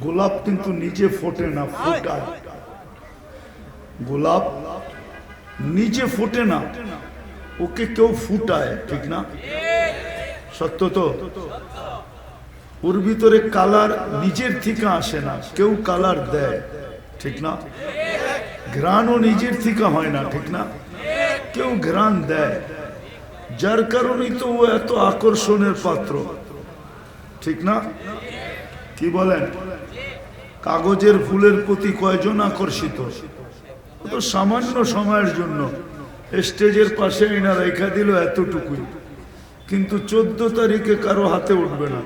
গোলাপ কিন্তু নিজে ফোটে না, ফোটায়। গোলাপ নিজে ফোটে না, ওকে কেউ ফুটায়, ঠিক না? সত্য তো? ওর ভিতরে কালার নিজের থেকে আসে না, কেউ কালার দেয়, ঠিক না? ঘ্রাণও নিজের থেকে হয় না, ঠিক না? কেউ ঘ্রাণ দেয়, যার কারণেই তো ও এত আকর্ষণের পাত্র, ঠিক না? কি বলেন? কাগজের ফুলের প্রতি কয়জন আকর্ষিত? তো সামান্য সময়ের জন্য স্টেজের পাশে এনা রেখা দিল এতটুকুই, কিন্তু 14 তারিখে কারো হাতে উঠবে না।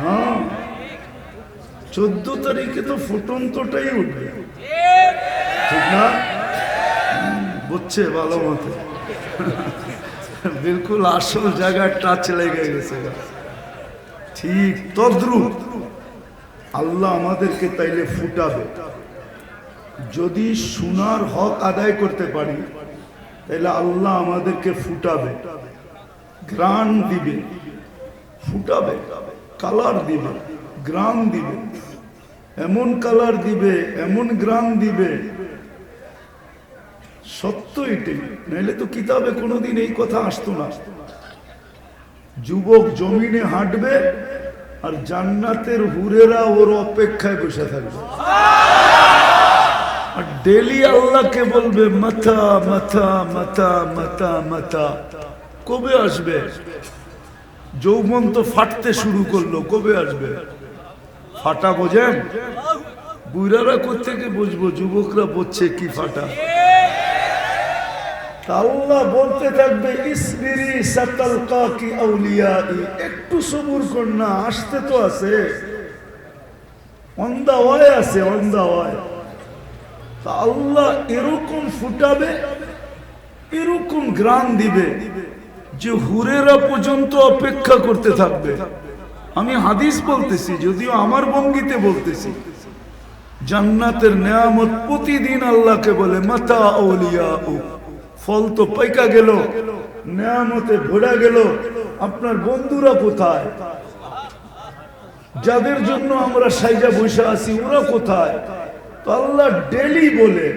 হ্যাঁ, 14 তারিখে তো ফুটন্তটাই উঠবে, ঠিক না? বুঝছে ভালো মতো? বিলকুল আসল জায়গায় টাচ লেগে গেছে। ঠিক তদ্রুপ আল্লাহ আমাদেরকে তাইলে ফুটাবে। যদি সোনার হক আদায় করতে পারি তাহলে আল্লাহ আমাদেরকে ফুটাবে, ঘ্রাণ দিবে, ফুটাবে, কালার দিবে, ঘ্রাণ দিবে, এমন কালার দিবে, এমন ঘ্রাণ দিবে। সত্য এটাই, নাইলে তো কিতাবে কোনোদিন এই কথা আসতো না। যুবক জমিনে হাঁটবে আর জান্নাতের হুরেরা ওর অপেক্ষায় বসে থাকবে, আর ডেলি আল্লাহকে বলবে মাথা মাথা মাথা মাথা মাথা। কবে আসবে? যৌবন তো ফাটতে শুরু করলো, কবে আসবে? ফাটা বোঝেন? বুড়ারা কোত্থেকে বুঝবো, যুবকরা বুঝছে কি ফাটা। আল্লাহ বলতে থাকবে ইসবিরি সাতালকা কি আউলিয়াই, একটু সবুর কর না, আসতে তো আছে, অন দা ওয়ে আছে, অন দা ওয়ে। আল্লাহ এরকম ফুটাবে, এরকম ঘ্রাণ দিবে যে হুরেরা পর্যন্ত অপেক্ষা করতে থাকবে। আমি হাদিস বলতেছি, যদিও আমার ভঙ্গিতে বলতেছি। জান্নাতের নেয়ামত প্রতিদিন আল্লাহকে বলে মাতা আউলিয়া। ফল তো পাইকা গেল, নেয়ামতে ভরা গেল, আপনার বন্ধুরা কোথায়? যাদের জন্য আমরা সাইজা বসে আছি ওরা কোথায়? তো আল্লাহ ডেলি বলে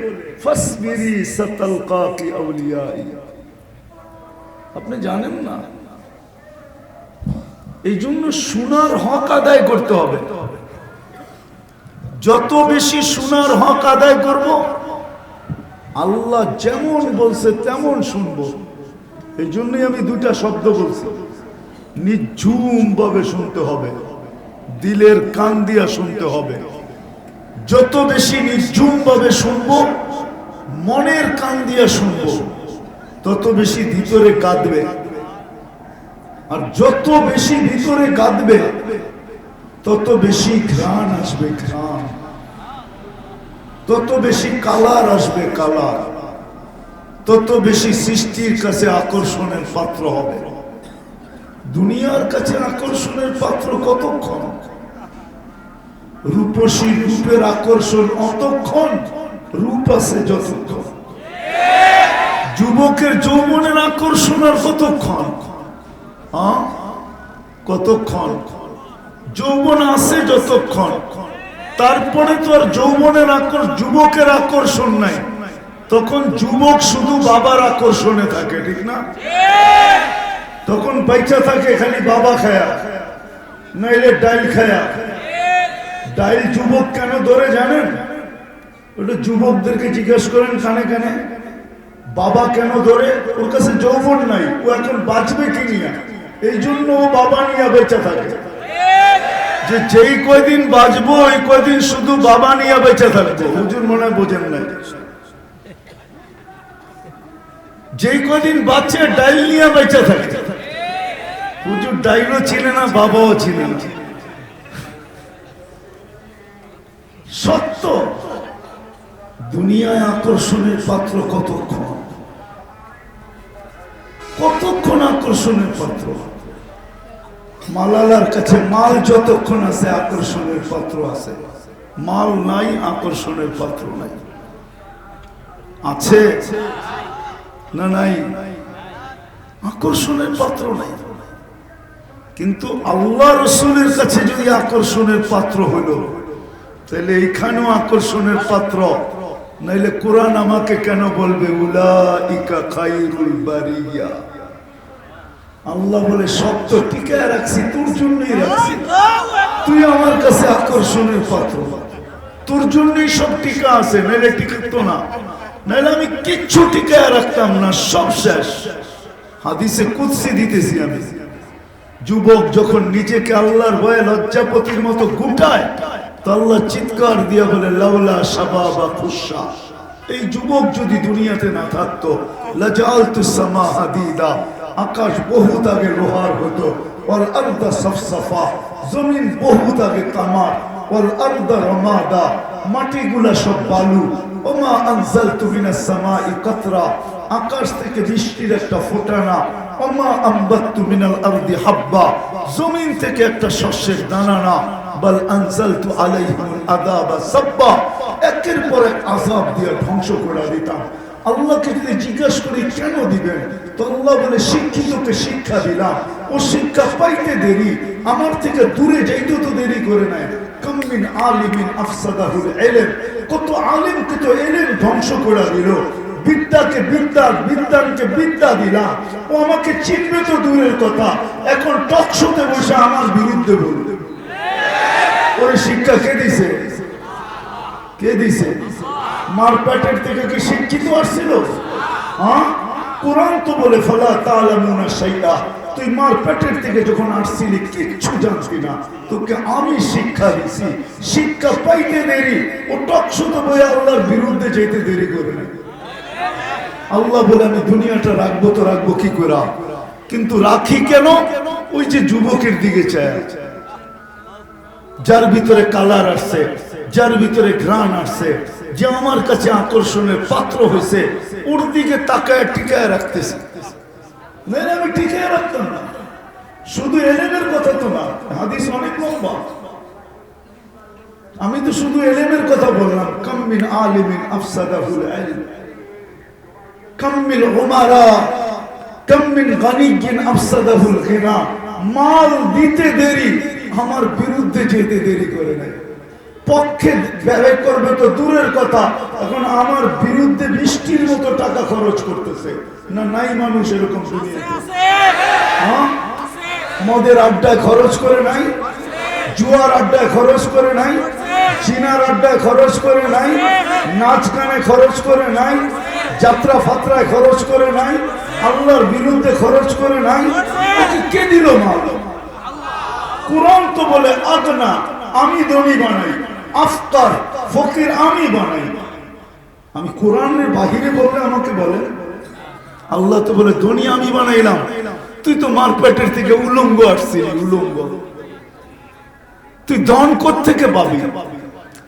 ফাসবিরি সাতালকা কি আউলিয়াই। আপনি জানেন না? এই জন্য সোনার হক আদায় করতে হবে। যত বেশি সোনার হক আদায় করব, আল্লাহ যেমন বলছে তেমন শুনবো। এই জন্যই আমি দুইটা শব্দ বলছি, নিঝুম ভাবে শুনতে হবে, দিলের কান দিয়া শুনতে হবে। যত বেশি নিঝুম ভাবে শুনবো, মনের কান দিয়া শুনবো, তত বেশি ভিতরে কাঁদবে। আর যত বেশি ভিতরে কাঁদবে তত বেশি ঘ্রাণ আসবে, ঘ্রাণ, তত বেশি কালার আসবে, কালার, তত বেশি সৃষ্টির কাছে আকর্ষণের পাত্র হবে। দুনিয়ার কাছে আকর্ষণের পাত্র কতক্ষণ? রূপসী রূপের আকর্ষণ অতক্ষণ, রূপ আছে যতক্ষণ। যুবকের যৌবনের আকর্ষণ আর কতক্ষণ? কতক্ষণ? যৌবন আছে যতক্ষণ, তারপরে তো আর যৌবনের যুবকের আকর্ষণ নাই। তখন যুবক শুধু বাবার আকর্ষণে থাকে, ঠিক না? তখন বাইচা থাকে খালি বাবা খায়া, নাইলে ডাইল খায়া। ডাইল যুবক কেন ধরে জানেন? ওটা যুবকদেরকে জিজ্ঞেস করেন কানে কানে, বাবা কেন ধরে? ওর কাছে যৌবন নাই, ও এখন বাঁচবে কি নিয়ে, এই জন্য ও বাবা নিয়ে বেঁচে থাকে। যে যেই কয়দিন বাঁচবো ওই কয়দিন শুধু বাবা নিয়ে বেঁচে থাকবো। হুজুর মনে হয় বোঝেন নাই, যেই কয়দিন বাঁচে ডাইল নিয়ে বেঁচে থাকে। হুজুর ডাইলও ছিল না, বাবাও ছিল না। সত্য, দুনিয়ায় আকর্ষণের পাত্র কতক্ষণ? কতক্ষণ আকর্ষণের পাত্র? মালালার কাছে মাল যতক্ষণ আছে আকর্ষণের পাত্র আছে, মাল নাই আকর্ষণের পাত্র নাই। আছে না নাই? আকর্ষণের পাত্র নাই। কিন্তু আল্লাহ রসুলের কাছে যদি আকর্ষণের পাত্র হলো, তাহলে এইখানেও আকর্ষণের পাত্র, নাইলে কোরআন আমাকে কেন বলবে উলাইকা খায়রুল বারিয়া? আল্লাহ বলে সব তো টিকায় রাখছি, তোর জন্যই রাখছি, তুই আমার কাছে আকর্ষণের পাত্র, তোর জন্যই সব টিকা আছে, নাইলে টিকাতো না, নাইলে আমি কিচ্ছু টিকায় রাখতাম না, সব শেষ। হাদিসে কুদসি দিতেছি আমি। যুবক যখন নিজেকে আল্লাহর ভয়ে লজ্জাপতির মতো গুটায়, তো আল্লাহ চিৎকার দিয়া বলে লাউলা শাবাবা খুশা, এই যুবক যদি দুনিয়াতে না থাকতো, লাজালতু সামা হাদিদা, আকাশ বহুত আগে লোহার হতো, ওয়াল আরদা সাফসাফা, জমিন বহুত আগে তামার, ওয়াল আরদা রমাদা, মাটিগুলা সব বালু, ওমা আনজালতু মিনাস সামাই কাতরা, আকাশ থেকে বৃষ্টির একটা ফোঁটা না, ওমা আম্বাততু মিনাল আরদি হাব্বা, জমিন থেকে একটা শস্যের দানা না, বাল আনজালতু আলাইহিমুল আযাবা সাব্বা, একের পর এক আযাব দিয়ে ধ্বংস করে দিতাম। আল্লাহকে যদি জিজ্ঞাসা করি কেন দিবেন, তো আল্লাহ বলে শিক্ষিতকে শিক্ষা দিলাম, ও শিক্ষা পাইতে দেরি, আমার থেকে দূরে যাইতে তো দেরি করে নাই। কাম মিন আলিমিন আফসাদাহুল ইলম, কত আলেমকে তো ইলম ধ্বংস করে দিল, বিদ্যাকে বিদ্যা, বিদ্যানকে বিদ্যা দিলাম, ও আমাকে চিনবে তো দূরের কথা, এখন টক শোতে বসে আমার বিরুদ্ধে বলবে। ওই শিক্ষা কে দিছে? কে দিছে? মার পেটের থেকে কি শিক্ষিত আসছিল? হ্যাঁ, কোরআন তো বলে ফালা তাআলামুনা শাইআ, তুই মার পেটের থেকে যখন আসছিলি কিচ্ছু জানতি না, তোকে আমি শিক্ষা দিছি, শিক্ষা পাইতে দেরি, ও টকশোতে বই আল্লাহর বিরুদ্ধে যেতে দেরি করে না। আল্লাহ বলে আমি দুনিয়াটা রাখবো তো রাখবো কি করে, কিন্তু রাখি কেন? ওই যে যুবকের দিকে চায়, যার ভিতরে কালার আসছে, যার ভিতরে ঘ্রাণ আসছে, যে আমার কাছে আকর্ষণের পাত্র হয়েছে, ওর দিকে তাকায় টিকায় রাখতেছে। আমি টিকায় রাখতাম না, শুধু এলেমের কথা তো না, হাদিস অনেক লম্বা, আমি তো শুধু এলেমের কথা বললাম। কাম মিন আলিমিন আফসাদাহুল ইলম, কাম মিন উমারা, কাম মিন গানিয়্যিন আফসাদাহুল গিনা, মাল দিতে দেরি, আমার বিরুদ্ধে যেতে দেরি করে নাই। পক্ষে ব্যয় করবে তো দূরের কথা, এখন আমার বিরুদ্ধে বৃষ্টির মতো টাকা খরচ করতেছে না, নাই মানুষ এরকম দুনিয়াতে? হ্যাঁ, মদের আড্ডায় খরচ করে নাই, জুয়ার আড্ডায় খরচ করে নাই, চিনার আড্ডায় খরচ করে নাই, নাচ গানে খরচ করে নাই, যাত্রা ফাত্রায় খরচ করে নাই, আল্লাহর বিরুদ্ধে খরচ করে নাই। কে দিল মাল? কোরআন তো বলে আগনা, আমি ধনী বানাই, আফতার ফকির আমি বানাই। আমি কোরআনের বাহিরে বললে আমাকে বলে, আল্লাহ তো বলে ধনী আমি বানাইলাম, তুই তো মার পেটের থেকে উলঙ্গ আসছিলি, উলঙ্গ, তুই ধন কোত্থেকে পাবি?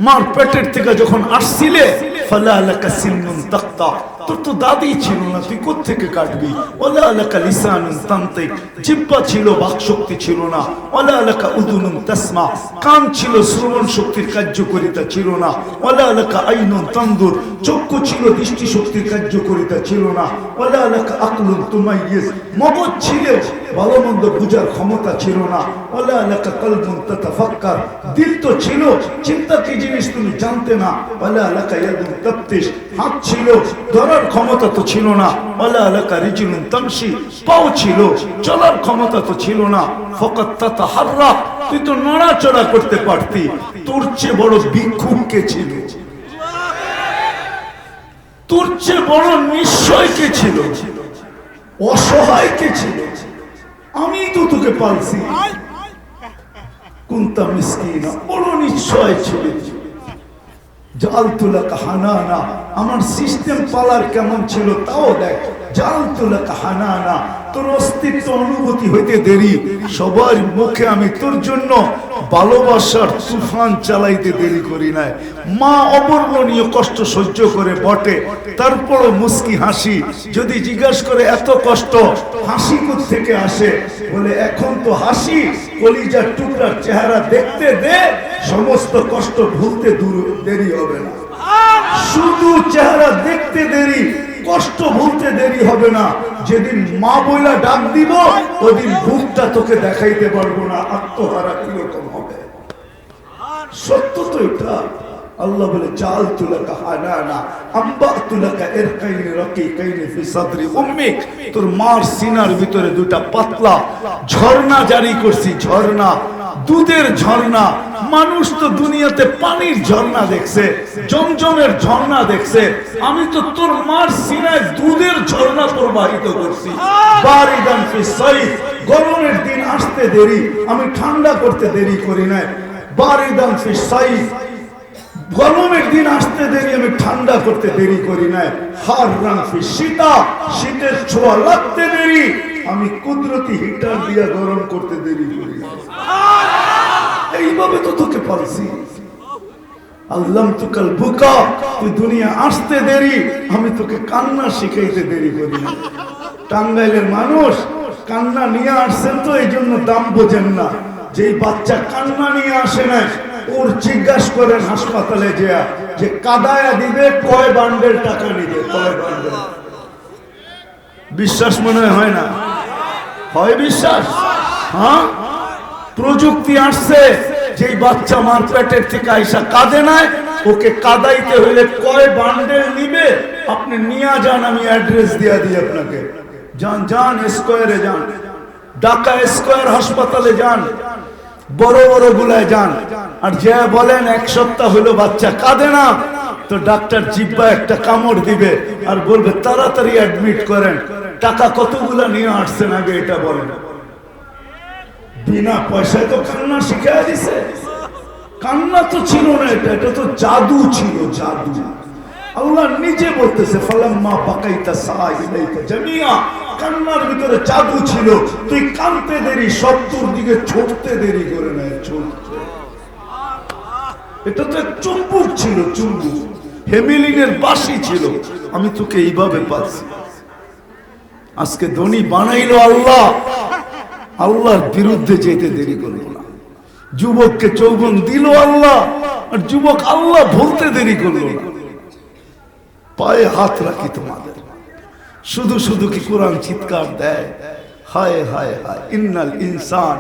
মার পেটের থেকে যখন আসছিলে, ফালা লাকা সিন্নুন তাক্তা, তোর তো দাদি ছিল না, তুই কোত্থেকে কাটবি? ওয়ালা লাকা লিসানুন তানতিক, জিহ্বা ছিল, বাক শক্তি ছিল না। ওয়ালা লাকা উযুনুন তাসমা, কান ছিল, শ্রবণ শক্তির কার্যকারিতা ছিল না। ওয়ালা লাকা আইনুন তানজুর, চক্ষু ছিল, দৃষ্টি শক্তির কার্যকারিতা ছিল না। ওয়ালা লাকা আকলুন তুমাইয়িজ, মগজ ছিল, ভালো মন্দ বুঝার ক্ষমতা ছিল না। ওয়ালা লাকা কলবুন তাতাফাক্কার, দিল তো ছিল, চিন্তা কি জিনিস তুমি জানতে না। ওয়ালা লাকা ইয়াদুন তাফতিশ, হাত ছিল, ধরার ক্ষমতা তো ছিল না। ওয়ালা লাকা রিজলুন তামশি, পাও ছিল, চলার ক্ষমতা তো ছিল না। ফাকাত তাতাহাররা, তুই তো নড়াচড়া করতে পারতি। তোর চেয়ে বড় ভিক্ষুক কে ছিল? তোর চেয়ে বড় নিশ্চয় কে ছিল? অসহায় কে ছিল? আমি তো তোকে পালছি। কুনতা মিসকিনা, বড় নিশ্চয় ছিল। জালতু লাকা হানানা, আমার সিস্টেম পালার কেমন ছিল তাও দেখ। জালতু লাকা হানানা, তোর অস্তিত্ব অনুভূতি হইতে দেরি, সবার মুখে আমি তোর জন্য ভালোবাসার তুফান চালাইতে দেরি করি নাই। মা অবর্ণনীয় কষ্ট সহ্য করে বটে, তারপরও মুস্কি হাসি। যদি জিজ্ঞাসা করে এত কষ্ট হাসি থেকে আসে, বলে এখন তো হাসি, কলিজার টুকরার চেহারা দেখতে দে, সমস্ত কষ্ট ভুলতে দেরি হবে না। শুধু চেহারা দেখতে দেরি, কষ্ট ভুলতে দেরি হবে না। যেদিন মা বইলা ডাক দিব ওদিন বুকটা তোকে দেখাইতে পারবো না, আত্মহারা কিরকম হবে। সত্য তো এটা। আল্লাহ বলে জাল তুলাকা হানানা আম্বা তুলাকা ইরকাইনি রাকিকাইনি ফি সাদরি উম্মিক, তোর মার সিনার ভিতরে দুটা পাতলা ঝর্ণা জারি করছি, ঝর্ণা, দুধের ঝর্ণা। মানুষ তো দুনিয়াতে পানির ঝর্ণা দেখছে, জমজমের ঝর্ণা দেখছে, আমি তো তোর মার সিনায় দুধের ঝর্ণা প্রবাহিত করছি। বারিদান ফি সাইফ, গরমের দিন আসতে দেরি, আমি ঠান্ডা করতে দেরি করি না। বারিদান ফি সাইফ, গরমের দিন আসতে দেরি, আমি ঠান্ডা করতে দেরি করি না। হাররান ফি শীতা, শীতের ছোঁয়া লাগতে দেরি, আমি কুদরতি হিটার দিয়ে গরম করতে দেরি করি না। এইভাবে তো তোকে পালছি। আল্লাম তুকাল বুকা, তুই দুনিয়া আসতে দেরি, আমি তোকে কান্না শিখাইতে দেরি করি না। টাঙ্গাইলের মানুষ কান্না নিয়ে আসছেন তো এই জন্য দাম বোঝেন না। যেই বাচ্চা কান্না নিয়ে আসে না, ওর জিজ্ঞাসা করেন হাসপাতালে যে কাদায়া দিবে কয় বান্ডেল টাকা নিবে, কয় বান্ডেল। বিশ্বাস মনে হয় না? হয় বিশ্বাস? হ্যাঁ, প্রযুক্তি আসছে, যেই বাচ্চা মার পেটের থেকে আইসা কাঁদে নাই, ওকে কাদাইতে হইলে কয় বান্ডেল নিবে আপনি নিয়ে যান, আমি অ্যাড্রেস দিয়ে দিই আপনাকে। যান যান স্কয়ারে যান, ঢাকা স্কয়ার হাসপাতালে যান, বড় বড় গুলায় যান, আর যে বলেন এক সপ্তাহ হলো বাচ্চা কাঁদে না, তো ডাক্তার জিব্বা একটা কামড় দিবে আর বলবে তাড়াতাড়ি অ্যাডমিট করেন। টাকা কতগুলা নিয়ে আসছেন আগে এটা বলেন। বিনা পয়সায় তো কান্না শিখাই দিছে। কান্না তো ছিল না, এটা তো জাদু ছিল, জাদু। আল্লাহ নিজে বলতেছে ফালাম্মা বাকাইতা সাইলাইকা জামিয়া, কান্নার ভিতরে জাদু ছিল। তুই কাঁদতে দেরি, শব্দর দিকে ছুটতে দেরি করে না, ছুটতে। এটা তো এক চুম্বক ছিল, চুম্বক, হেমিলিনের বাঁশি ছিল। আমি তোকে এইভাবে পাচ্ছি। আজকে ধনী বানাইলো আল্লাহ, আল্লাহর বিরুদ্ধে যেতে দেরি করলো না। যুবককে যৌবন দিল আল্লাহ, আর যুবক আল্লাহ বলতে দেরি করলো না। পায়ে হাত রাখি তোমাদের, শুধু শুধু কি কোরআন চিৎকার দেয়, হায় হায় হায় ইন্নাল ইনসান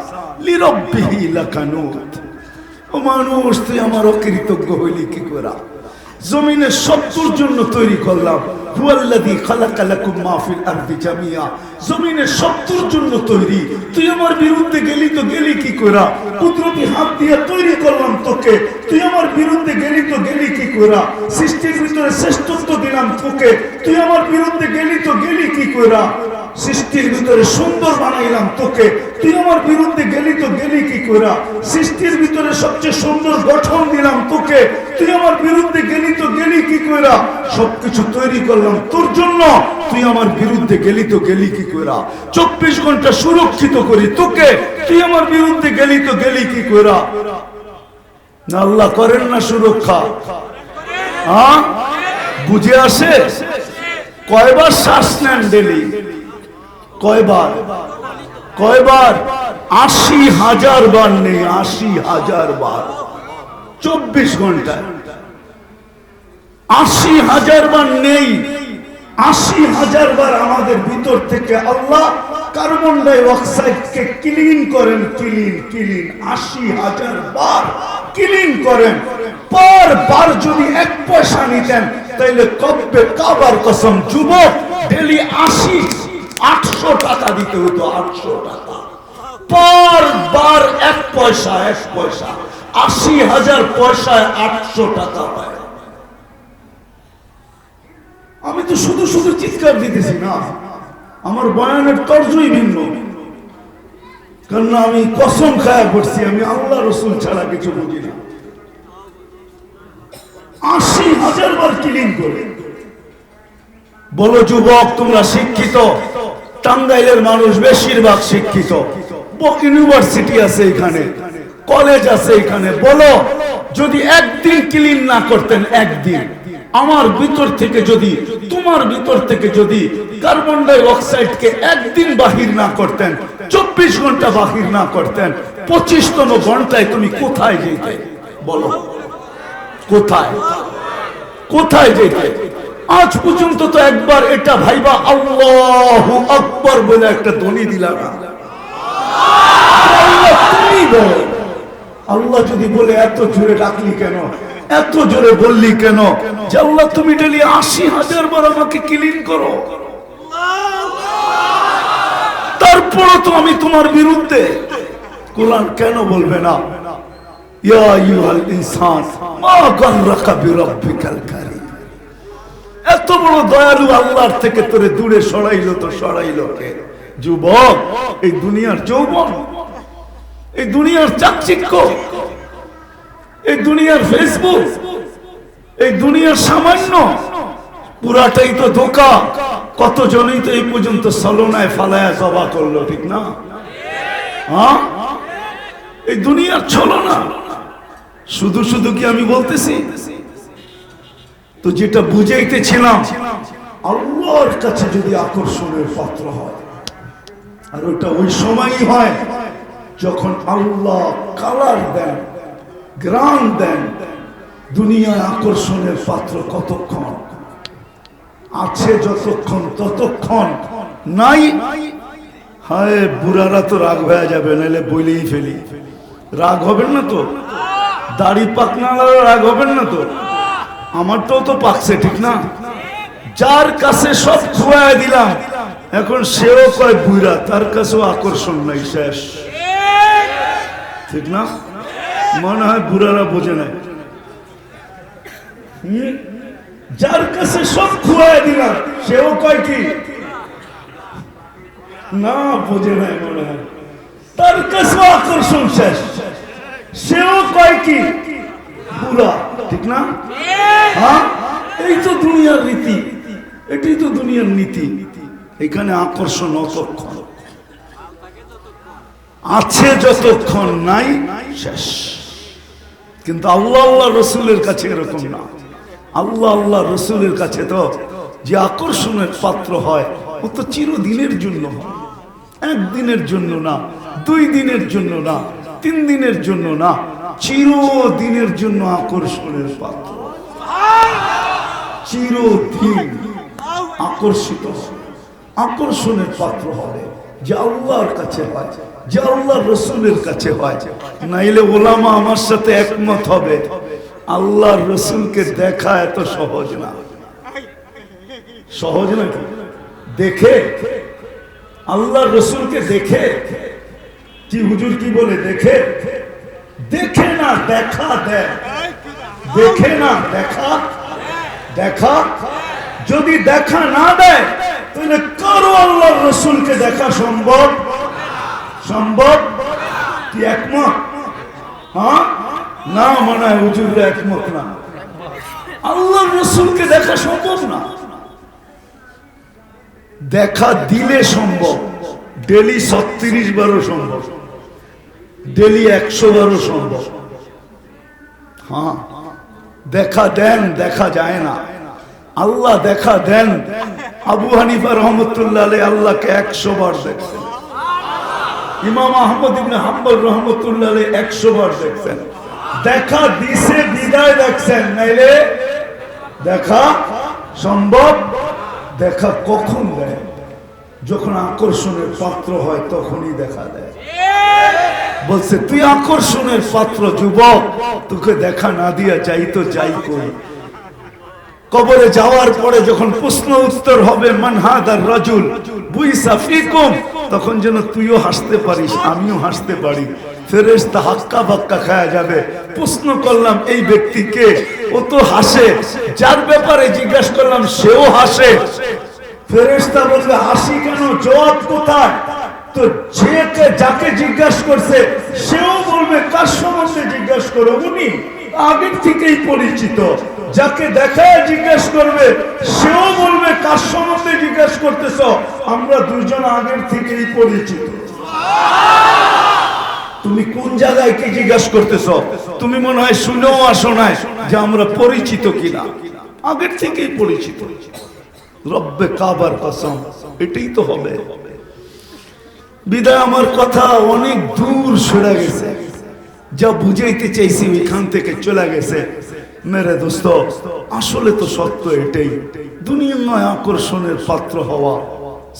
লিরাব্বিহি লাকানুত। ও মানুষ, তুই আমার অকৃতজ্ঞ হইলি কি করে? জমিনে সবকিছুর জন্য তৈরি করলাম, হুয়াল্লাযী খালাকা লাকুম মা ফিল আরদি জামিয়া, জমিনে সবকিছুর জন্য তৈরি, তুই আমার বিরুদ্ধে গেলি তো গেলি কি করে? কুদরতি হাত দিয়ে তৈরি করলাম তোকে, তুই আমার বিরুদ্ধে গেলি তো গেলি কি করে? সৃষ্টির ভিতরে শ্রেষ্ঠত্ব দিলাম তোকে, তুই আমার বিরুদ্ধে গেলি তো গেলি কি করে? সৃষ্টির ভিতরে সুন্দর বানাইলাম তোকে, তুই আমার বিরুদ্ধে গেলি তো গেলি কি করে? সৃষ্টির ভিতরে সবচেয়ে সুন্দর গঠন দিলাম তোকে, তুই আমার বিরুদ্ধে গেলি তো গেলি কি করে? সবকিছু তৈরি করলাম তোর জন্য, তুই আমার বিরুদ্ধে গেলি তো গেলি কি করে? 24 ঘন্টা সুরক্ষিত করি তোকে, তুই আমার বিরুদ্ধে গেলি তো গেলি কি করে? না আল্লাহ করেন না সুরক্ষা? হ্যাঁ, বুঝে আসে? কয়বার শ্বাস নেন ডেলি? কয়বার? কয়বার? 80,000 বার নেই, 80,000 বার 24 ঘন্টায়। 80,000 বার নেই, 80,000 বার আমাদের ভিতর থেকে আল্লাহ কার্বন ডাই অক্সাইডকে ক্লিন করেন, ক্লিন ক্লিন 80,000 বার ক্লিন করেন। পর বার যদি 1 পয়সা নিতেন তাইলে কবে কাবার কসম যুবক ডেলি 800 টাকা দিতে হতো, 800 টাকা পর বার। 1 পয়সা, 1 পয়সা, 80,000 পয়সায় 800 টাকা পায়। আমি তো শুধু শুধু চিৎকার দিতেছি না, আমার বয়ানের তর্জই ভিন্ন, কারণ আমি কসম খায়া পড়ছি আমি আল্লাহ রসুল ছাড়া কিছু বুঝি না। 80,000 বার ক্লিন করে। বলো যুবক, তোমরা শিক্ষিত, টাঙ্গাইলের মানুষ বেশিরভাগ শিক্ষিত, ইউনিভার্সিটি আছে এখানে, কলেজ আছে এখানে, বলো যদি একদিন ক্লিন না করতেন, একদিন আমার ভিতর থেকে যদি, তোমার ভিতর থেকে যদি কার্বন ডাই অক্সাইডকে একদিন বাহির না করতেন, 24 ঘন্টা বাহির না করতেন, 25তম ঘন্টায় তুমি কোথায় যেতে? বলো কোথায়? কোথায় যেতে? আজ পর্যন্ত তো একবার এটা ভাইবা আল্লাহু আকবার বলে একটা ধ্বনি দিলা না। আল্লাহ তুমি বল, আল্লাহ যদি বলে এত জোরে ডাকলি কেন, এত জোরে বললি কেন যে আল্লাহ তুমি ডেলি ৮০,০০০ বার আমাকে ক্লিন করো, তারপরও তো আমি তোমার বিরুদ্ধে। কোরআন কেন বলবে না ইয়া আইয়ুহাল ইনসান মা গাররাকা বিরাব্বিকাল কারীম? এত বড় দয়ালু আল্লাহর থেকে তোরে দূরে সরাইলো তো সরাইলো কে? যুবক, এই দুনিয়ার যৌবন, এই দুনিয়ার চাকচিক্য, এই দুনিয়ার ফেসবুক, এই দুনিয়ার সামান্য, পুরাটাই তো ধোঁকা। কতজনই তো এই পর্যন্ত ছলনায় ফালায়া জবা করলো, ঠিক না? হ্যাঁ, এই দুনিয়ার ছলনা। শুধু শুধু কি আমি বলতেছি? তো যেটা বুঝাইতেছিলাম, আল্লাহর কাছে যদি আকর্ষণের পাত্র হয়, আর ওটা ওই সময়ই হয় যখন আল্লাহ কালার দেন, গ্রান দেন। দুনিয়ায় আকর্ষণের পাত্র কতক্ষণ আছে? যতক্ষণ ততক্ষণ নাই। হায়, বুড়ারা তো রাগ হয়ে যাবে, নাহলে বইলেই ফেলি। রাগ হবেন না তো? দাড়ি পাকনালারা রাগ হবেন না তো? আমারটাও তো পাকছে, ঠিক না? যার কাছে সব খুয়াই দিলাম, এখন সেও কয় বুড়া, তার কাছেও আকর্ষণ নাই, শেষ, ঠিক না? মনে হয় বুড়ারা বোঝে নাই। যার কাছে সব খুয়াই দিলাম, সেও কয় কি না, বোঝে নাই মনে হয়, তার কাছেও আকর্ষণ শেষ, সেও কয় কি বুড়া, ঠিক না? হ্যাঁ, এই তো দুনিয়ার রীতি, এটাই তো দুনিয়ার নীতি। এখানে আকর্ষণ অতক্ষণ আছে যতক্ষণ নাই, শেষ। কিন্তু আল্লাহ আল্লাহ রসুলের কাছে এরকম না। আল্লাহ আল্লাহ রসুলের কাছে তো যে আকর্ষণের পাত্র হয়, ও তো চিরদিনের জন্য হয়, একদিনের জন্য না, 2 দিনের জন্য না, 3 দিনের জন্য না, চিরদিনের জন্য আকর্ষণের পাত্র। চিরদিন আকর্ষিত, আকর্ষণের পাত্র হবে যে আল্লাহর কাছে হয়, যে আল্লাহ রসুলের কাছে হয়। নাইলে ওলামা আমার সাথে একমত হবে, আল্লাহর রসুলকে দেখা এত সহজ না। সহজ নাকি? দেখে আল্লাহর রসুলকে দেখে কি হুজুর কি বলে? দেখে, দেখে না দেখা দেয়, দেখে না দেখা, দেখা যদি দেখা না দেয় তাহলে কারো আল্লাহর রসুলকে দেখা সম্ভব? সম্ভব? কি একমত? হ্যাঁ না, মনে হয় হুজুররা একমত না। আল্লাহর রসুলকে দেখা সম্ভব না। দেখা দিলে সম্ভব, ডেলি 36 বারও সম্ভব, ডেলি 100 বারও সম্ভব। হ্যাঁ, দেখা দেন, দেখা যায় না। আল্লাহ দেখা দেন। আবু হানিফা রহমতুল্লাহ আলাইহি আল্লাহকে 100 বার দেখছেন। ইমাম আহমদ ইবনে হাম্বল রহমতুল্লাহ আলাইহি 100 বার দেখছেন। দেখা দিছে বিদায় দেখছেন, নাইলে দেখা সম্ভব? দেখা কখন দেয়? যখন আকর্ষণের পাত্র হয় তখনই দেখা দেয়। বলছে তুই আকর্ষণের পাত্র যুবক, তোকে দেখা না দিয়া যাই তো যাই কই। কবরে যাওয়ার পরে যখন প্রশ্ন উত্তর হবে মান হাদার রাজুল বুইসা ফিকুম, তখন যেন তুইও হাসতে পারিস, আমিও হাসতে পারি। ফেরেশতা হাক্কা বাক্কা খায়া যাবে। প্রশ্ন করলাম এই ব্যক্তিকে, ও তো হাসে। যার ব্যাপারে জিজ্ঞাসা করলাম সেও হাসে। ফেরেশতা বলবে হাসি কেন, জবাব কোথায়? তো যাকে জিজ্ঞাসা করছে সেও বলবে কার সম্বন্ধে জিজ্ঞাসা করো, উনি আগের থেকেই পরিচিত। যাকে দেখায় জিজ্ঞাসা করবে সেও বলবে কার সম্বন্ধে জিজ্ঞাসা করতেছ, আমরা দুজন আগের থেকেই পরিচিত। তুমি কোন জায়গায় কি জিজ্ঞাসা করতেছ? তুমি মনে হয় শুনেও আসো নাই যে আমরা পরিচিত কিনা, আগের থেকেই পরিচিত। রব্বে কাবার কসম, এটাই তো হবে। বিদায় আমার কথা অনেক দূর সরে গেছে, যা বুঝাইতে চাইছি ওইখান থেকে চলে গেছে। মেরে দোস্ত, আসলে তো সত্য এটাই, দুনিয়ার নয় আকর্ষণের পাত্র হওয়া,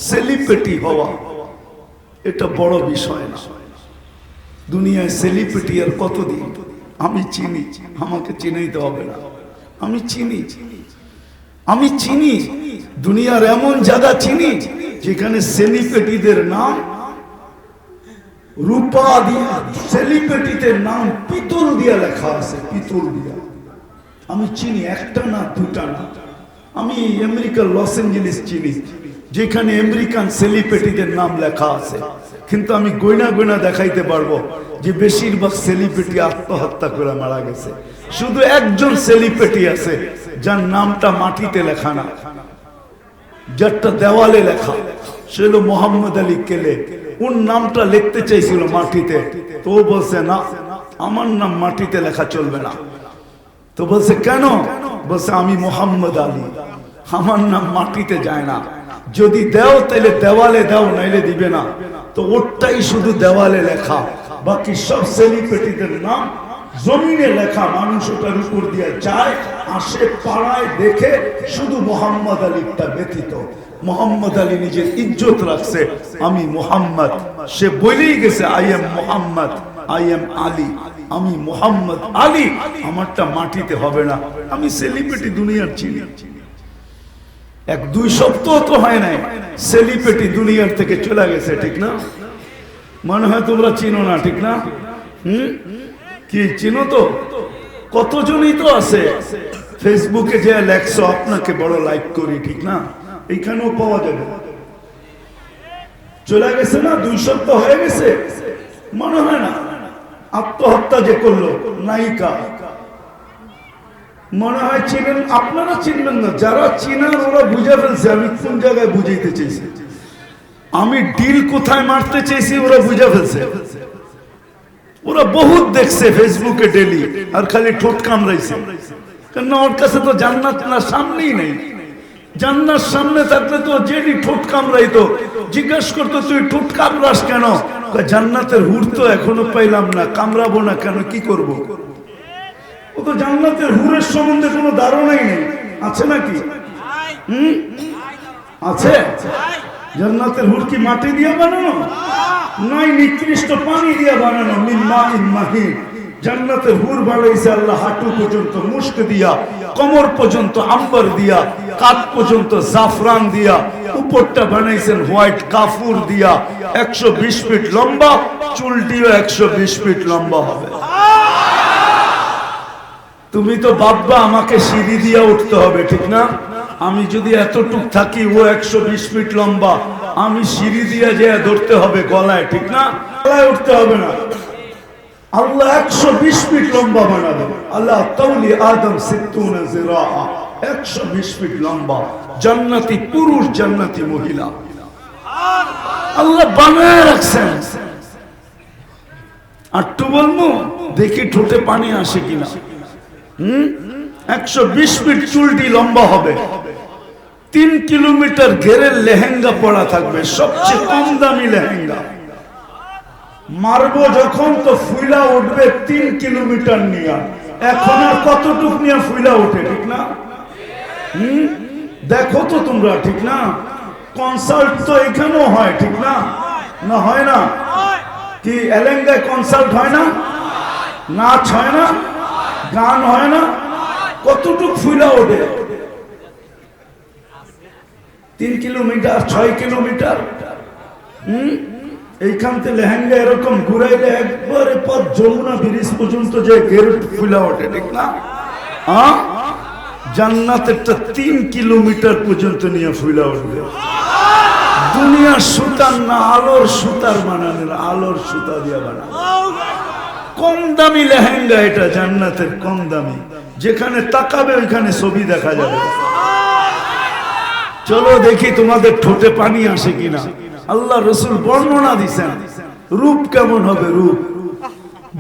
সেলিব্রিটি হওয়া এটা বড় বিষয় না। দুনিয়ায় সেলিব্রিটি আর কতদিন? আমি চিনি, আমাকে চিনাইতে হবে না, আমি চিনি দুনিয়ার এমন জায়গা চিনি যেখানে সেলিব্রিটিদের নাম রূপা দিয়া, সেলিব্রিটিদের নাম পিতল দিয়া লেখা আছে, পিতল দিয়া। আমি চিনি, একটা না দুটা না। আমি আমেরিকার লস এঞ্জেলিস চিনি, যেখানে আমেরিকান সেলিব্রিটিদের নাম লেখা আছে, কিন্তু আমি গয়না দেখাইতে পারবো যে বেশিরভাগ সেলিব্রিটি আত্মহত্যা করে মারা গেছে। শুধু একজন সেলিব্রিটি আছে যার নামটা মাটিতে লেখা না, যারটা দেওয়ালে লেখা, সে হলো মোহাম্মদ আলী কেলে। ওর নামটা লিখতে চাইছিল মাটিতে, তো বলছে না, আমার নাম মাটিতে লেখা চলবে না। তো বলছে কেন? বলছে আমি মোহাম্মদ আলী, আমার নাম মাটিতে যায় না, যদি দেও তাহলে দেওয়ালে দাও, নাইলে দিবে না। তো ওরটাই শুধু দেওয়ালে লেখা, বাকি সব সেলিব্রিটিদের নাম জমিনে লেখা, মানুষ ওটার উপর দিয়ে যায় আসে, পাড়ায় দেখে, শুধু মোহাম্মদ আলীটা ব্যতীত। মোহাম্মদ আলী নিজের ইজ্জত রাখছে, আমি মোহাম্মদ, সে বলেই গেছে I am Mohammad, I am Ali, আমি মোহাম্মদ আলী, আমারটা মাটিতে হবে না। আমি সেলিব্রিটি দুনিয়ার চিনি, এক দুই সপ্তাহ তো হয় নাই সেলিব্রিটি দুনিয়ার থেকে চলে গেছে, ঠিক না? মনে হয় তোমরা চিনো না, ঠিক না? কি চিনো তো? কতজনই তো আছে ফেসবুকে যে লেখছো আপনাকে বড় লাইক করি, ঠিক না? এইখানেও পাওয়া যাবে। চলে গেছে না, 2 সপ্তাহ হয়ে গেছে, মনে হয় না। আত্মহত্যা যে করলো নায়িকা, মনে হয় চিনেন, আপনারা চিনবেন না, যারা চিনার ওরা বুঝে ফেলছে আমি কোন জায়গায় বুঝাইতে চাইছি, আমি ডিল কোথায় মারতে চাইছি ওরা বুঝে ফেলছে। ওরা বহুত দেখছে ফেসবুকে ডেলি, আর খালি ঠোঁট কামড়াইছে, কেন ওর কাছে তো জান্নাত না সামনেই নেই। জান্নাত সামনে থাকলে তো যেটি ঠোঁট কামড়াইতো, জিজ্ঞাসা করতো তুই ঠোঁট কামড়াস কেন? জান্নাতের হুর তো এখনো পাইলাম না, কামড়াবো না কেন, কি করব? ও তো জান্নাতের হুরের সম্বন্ধে কোনো ধারণাই নেই, আছে নাকি? আছে? জান্নাতের হুর কি মাটি দিয়ে বানানো? নাই, নিকৃষ্ট পানি দিয়ে বানানো, মিন মাইন মাহিন। জান্নাতের হুর বানাইছে আল্লাহ হাঁটু পর্যন্ত মুস্ক দিয়া, কোমর পর্যন্ত আম্বার দিয়া, কাঁধ পর্যন্ত জাফরান দিয়া, উপরটা বানাইছেন হোয়াইট কাফুর দিয়া, 120 ফিট লম্বা, চুলটিও 120 ফিট লম্বা হবে। তুমি তো ভাববা আমাকে সিঁড়ি দিয়া উঠতে হবে, ঠিক না? আমি যদি এতটুক থাকি, ও 120 ফিট লম্বা, আমি সিঁড়ি দিয়া যে ধরতে হবে গলায়, ঠিক না? গলায় উঠতে হবে না। আল্লাহ 120 ফিট লম্বা বানাবে। আল্লাহ তাওলি আদম 60 জিরা, 120 ফিট লম্বা, জান্নাতি পুরুষ, জান্নাতি মহিলা আল্লাহ বানায় রাখছেন। আর তো বলবো দেখি ঠোঁটে পানি আসে কিনা। 120 ফিট চুলটি লম্বা হবে, 3 কিলোমিটার ঘেরের লেহেঙ্গা পরা থাকবে, সবচেয়ে কম দামি লেহেঙ্গা। মারবো যখন তো ফুইলা উঠবে 3 কিলোমিটার নিয়ে। এখন আর কতটুক নিয়ে ফুইলা উঠে, ঠিক না? দেখো তো তোমরা, ঠিক না? কনসার্ট তো এখানেও হয়, ঠিক না? না হয় না? কি এলেঙ্গায় কনসার্ট হয় না? নাচ হয় না? গান হয় না? কতটুক ফুইলা ওঠে? 3 কিলোমিটার, 6 কিলোমিটার। এইখান থেকে লেহেঙ্গা এরকম ঘুরাইলে একবারে পথ যমুনা ব্রিজ পর্যন্ত যে গের ফুইলা ওঠে, ঠিক না? জান্নাতেরটা 3 কিলোমিটার পর্যন্ত নিয়ে ফুইলা উঠবে। দুনিয়ার সুতার না, আলোর সুতার বানানো, আলোর সুতা দিয়ে বানানো। কম দামি লেহেঙ্গা এটা, জান্নাতের কম দামি, যেখানে তাকাবে ওইখানে ছবি দেখা যাবে। চলো দেখি তোমাদের ঠোঁটে পানি আসে কিনা। আল্লাহ রসুল বর্ণনা দিছেন রূপ কেমন হবে, রূপ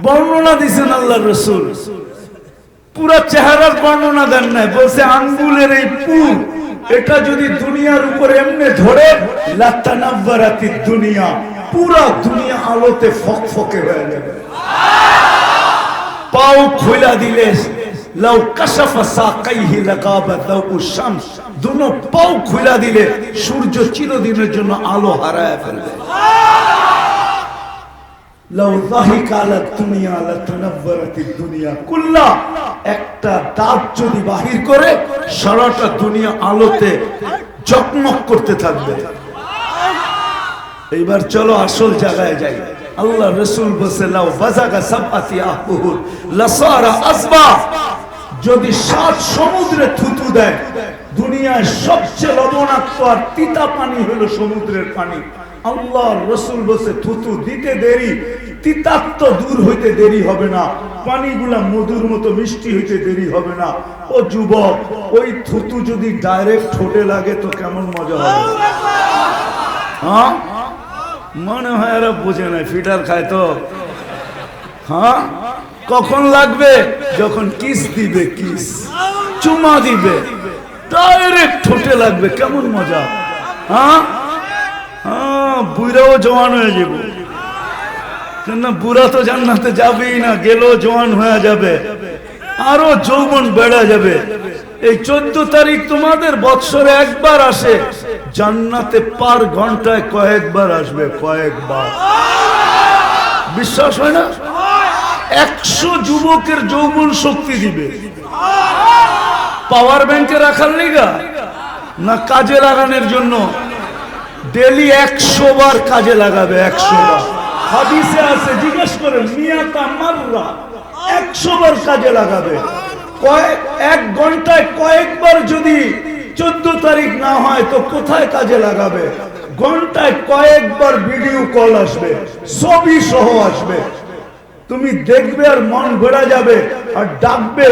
বর্ণনা দিছেন আল্লাহ রসুল। পুরা চেহারার বর্ণনা দেন নাই, বলছে আঙ্গুলের এই পুর, এটা যদি দুনিয়ার উপর এমনি ধরে, লাতানাব্বারাতি দুনিয়া, পুরা দুনিয়া আলোতে ফকফকে হয়ে যাবে। পাও খোলা দিলে লাউ কাশাফা সাকাইহি লাগাবা দাউ শামস, দুনো পাও খুলে দিলে সূর্য চিরদিনের জন্য আলো হারায় ফেলবে। লাউ যাহিকা আলা দুনিয়া লাতানাওয়ারাতিদ দুনিয়া কুল্লা, একটা দাঁত যদি বাহির করে সারাটা দুনিয়া আলোতে ঝকমক করতে থাকবে। এইবার চলো আসল জায়গায় যাই। আল্লাহ রাসূল বলেছেন লাউ বাজাগা সাবআতি আহবুর লাসারা আসবা, যদি 7 সমুদ্রে থুতু দেয়, দুনিয়ায় সবচেয়ে লবণাক্ত আর তিতা পানি হলো সমুদ্রের পানি। আল্লাহ রাসূল বলেছে থুতু দিতে দেরি, তিতাত্ব দূর হইতে দেরি হবে না, পানিগুলা মধুর মতো মিষ্টি হইতে দেরি হবে না। ও যুবক, ওই থুতু যদি ডাইরেক্ট ঠোঁটে লাগে তো কেমন মজা হবে? হ্যাঁ, মনে হয় এরা বোঝে না, ফিটার খায় তো। হ্যাঁ, কখন লাগবে? যখন কিস দিবে, কিস চুমা দিবে, ডাইরেক্ট ঠোঁটে লাগবে, কেমন মজা। হ্যাঁ হ্যাঁ, বুড়াও জওয়ান হয়ে যাবে, কেন বুড়া তো জান্নাতে যাবেই না, গেলেও জওয়ান হয়ে যাবে, আরো যৌবন বেড়ে যাবে। এই 14 তারিখ তোমাদের বৎসরে একবার আসে, জান্নাতে পার ঘন্টায় কয়েকবার আসবে, কয়েকবার। বিশ্বাস হয় না? 100 যুবকের যৌবন শক্তি দিবে। পাওয়ার ব্যাংকে রাখার লিগা না কাজে লাগানোর জন্য? ডেলি 100 বার কাজে লাগাবে, 100 বার। হাদিসে আছে, জিজ্ঞেস করে মিয়াতা মাররা, 100 বার কাজে লাগাবে। এক ঘন্টায় কয়েকবার যদি 14 তারিখ না হয় তো কোথায় কাজে লাগাবে? ঘন্টায় কয়েকবার ভিডিও কল আসবে, ছবি সহ আসবে, তুমি দেখবে আর মন ভরা যাবে। আর ডাকবে,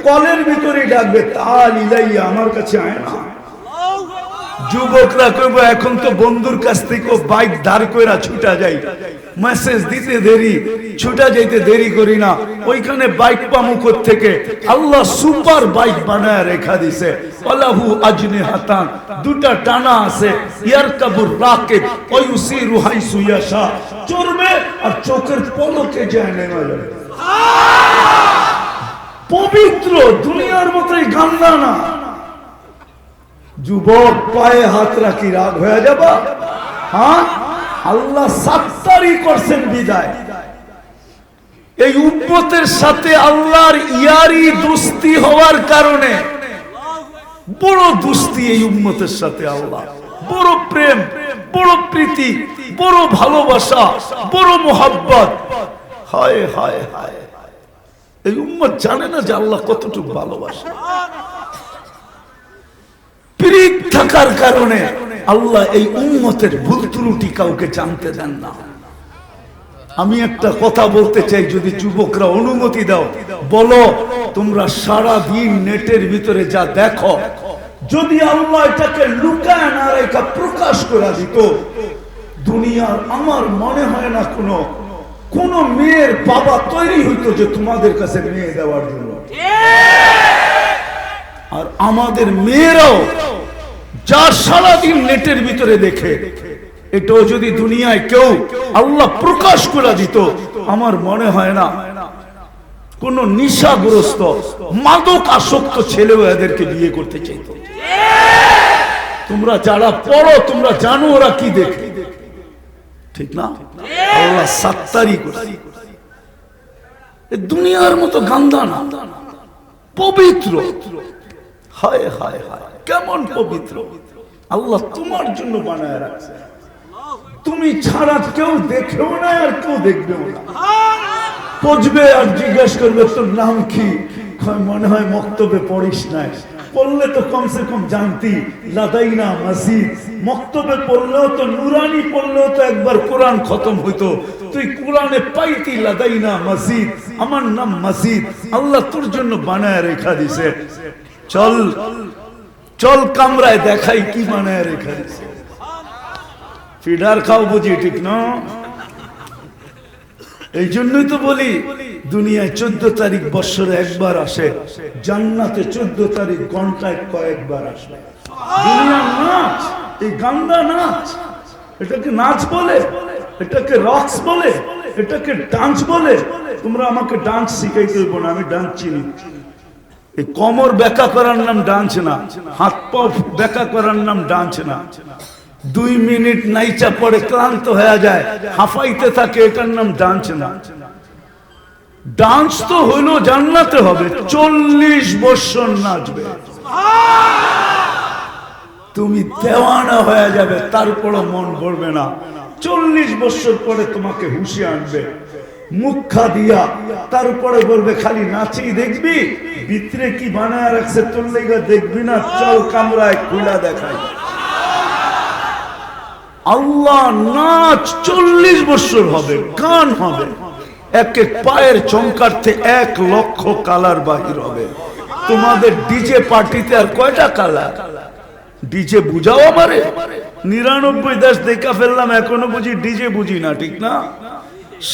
কলের ভিতরেই ডাকবে, তাল ইলাইয়া, আমার কাছে আয় না। যুবকরা কইব এখন তো বন্ধুর কাছ থেকে বাইক ধার কইরা ছুটা যাই, মেসেজ দিতে দেরি, ছুটা যাইতে দেরি করি না। ওইখানে বাইক পামু থেকে আল্লাহ সুপার বাইক বানায় রেখা দিছে, আল্লাহু আজনিহাতান, দুটা টানা আছে, ইয়ারকাবুর রাকিব ওয়া ইউসিরু হাইসু ইয়াশা, চড়বে আর চোখের পলকে যায় নেমে যাবে। পবিত্র, দুনিয়ার মতোই গান্দা না। যুবক, পায়ে হাত রাখি রাগ হয়ে যাবা? হ্যাঁ, আল্লাহ 7 তারিখ করছেন বিদায়। এই উম্মতের সাথে আল্লাহর ইয়ারি দোস্তি হওয়ার কারণে, বড় দোস্তি এই উম্মতের সাথে আল্লাহ, বড় প্রেম, বড় প্রীতি, বড় ভালোবাসা, বড় মোহাব্বত। হায় হায় হায়, এই উম্মত জানে না যে আল্লাহ কতটুকু ভালোবাসে। প্রীত থাকার কারণে আল্লাহ এই উম্মতের ভুল ত্রুটি কাউকে জানতে দেন না। আমি একটা কথা বলতে চাই, যদি যুবকরা অনুমতি দাও, বলো তোমরা সারা দিন নেটের ভিতরে যা দেখো, যদি আল্লাহ এটাকে লুকায় না রেখে প্রকাশ করে দিত, দুনিয়ার আমার মনে হয় না কোন মেয়ের বাবা তৈরি হইতো যে তোমাদের কাছে মেয়ে দেওয়ার জন্য। আর আমাদের মেয়েরাও যা সারাদিন নেটের ভিতরে দেখে, এটাও যদি দুনিয়ায় কেউ আল্লাহ প্রকাশ করে দিত, আমার মনে হয় না কোন নিশাগ্রস্ত মাদক আসক্ত ছেলেও এদেরকে বিয়ে করতে চাইতো। তোমরা যারা পড়ো, তোমরা জানো ওরা কি দেখে, ঠিক না? আল্লাহ 7 তারিখ দুনিয়ার মতো গান্দা না, পবিত্র। হায় হায় হায়, কেমন পবিত্র! আল্লাহ তোমার জন্য বানায় রাখছে, তুমি ছাড়া কেউ দেখেও না আর কেউ দেখবেও না। পৌঁছবে আর জিজ্ঞেস করবে তোর নাম কি? মনে হয় মক্তবে পড়িস নাই, পড়লে তো কমসে কম জানতি লাদাইনা মসজিদ। মক্তবে পড়লেও তো, নুরানি পড়লেও তো একবার কোরআন খতম হইতো, তুই কোরআনে পাইতি লাদাইনা মসজিদ, আমার নাম মসজিদ। আল্লাহ তোর জন্য বানায় রেখা দিছে। চল চল কামরায় দেখাই কি বানায় রেখা দিছে। ফিডার খাও বুঝি, ঠিক না? এই জন্যই তো বলি দুনিয়ায় 14 তারিখ বৎসরে একবার আসে, জান্নাতে 14 তারিখ ঘন্টায় কয়েকবার আসে। দুনিয়ার নাচ, এই গান্দা নাচ, এটাকে নাচ বলে, এটাকে রক্স বলে, এটাকে ডান্স বলে। তোমরা আমাকে ডান্স শিখাইতে হইব না, আমি ডান্স চিনি। এই কোমর বেঁকা করার নাম ডান্স না, হাত পা বেঁকা করার নাম ডান্স না। 2 মিনিট নাইচা পড়ে ক্লান্ত হয়ে যায়, হাঁফাইতে থাকে, এটার নাম ডান্স না। ডান্স তো হইলো জান্নাতে হবে, 40 বছর নাচবে, তুমি দেওয়ানা হয়ে যাবে, তারপরও মন ভরবে না। 40 বছর পরে তোমাকে হুঁশি আনবে, মুখা দিয়া, তারপরে বলবে খালি নাচেই দেখবি, ভিতরে কি বানায় রাখছে তোর লেগে দেখবি না, চল কামরায় খুলা দেখাই। আল্লাহ নাচ 40 বছর হবে, গান হবে, এক এক পায়ের চমকারতে 1 লক্ষ কালার বাহির হবে। তোমাদের ডিজে পার্টিতে আর কয়টা কালার? ডিজে বুঝাও আমারে, 99 দেশ দেখা ফেললাম, এখনো বুঝি ডিজে বুঝি না, ঠিক না?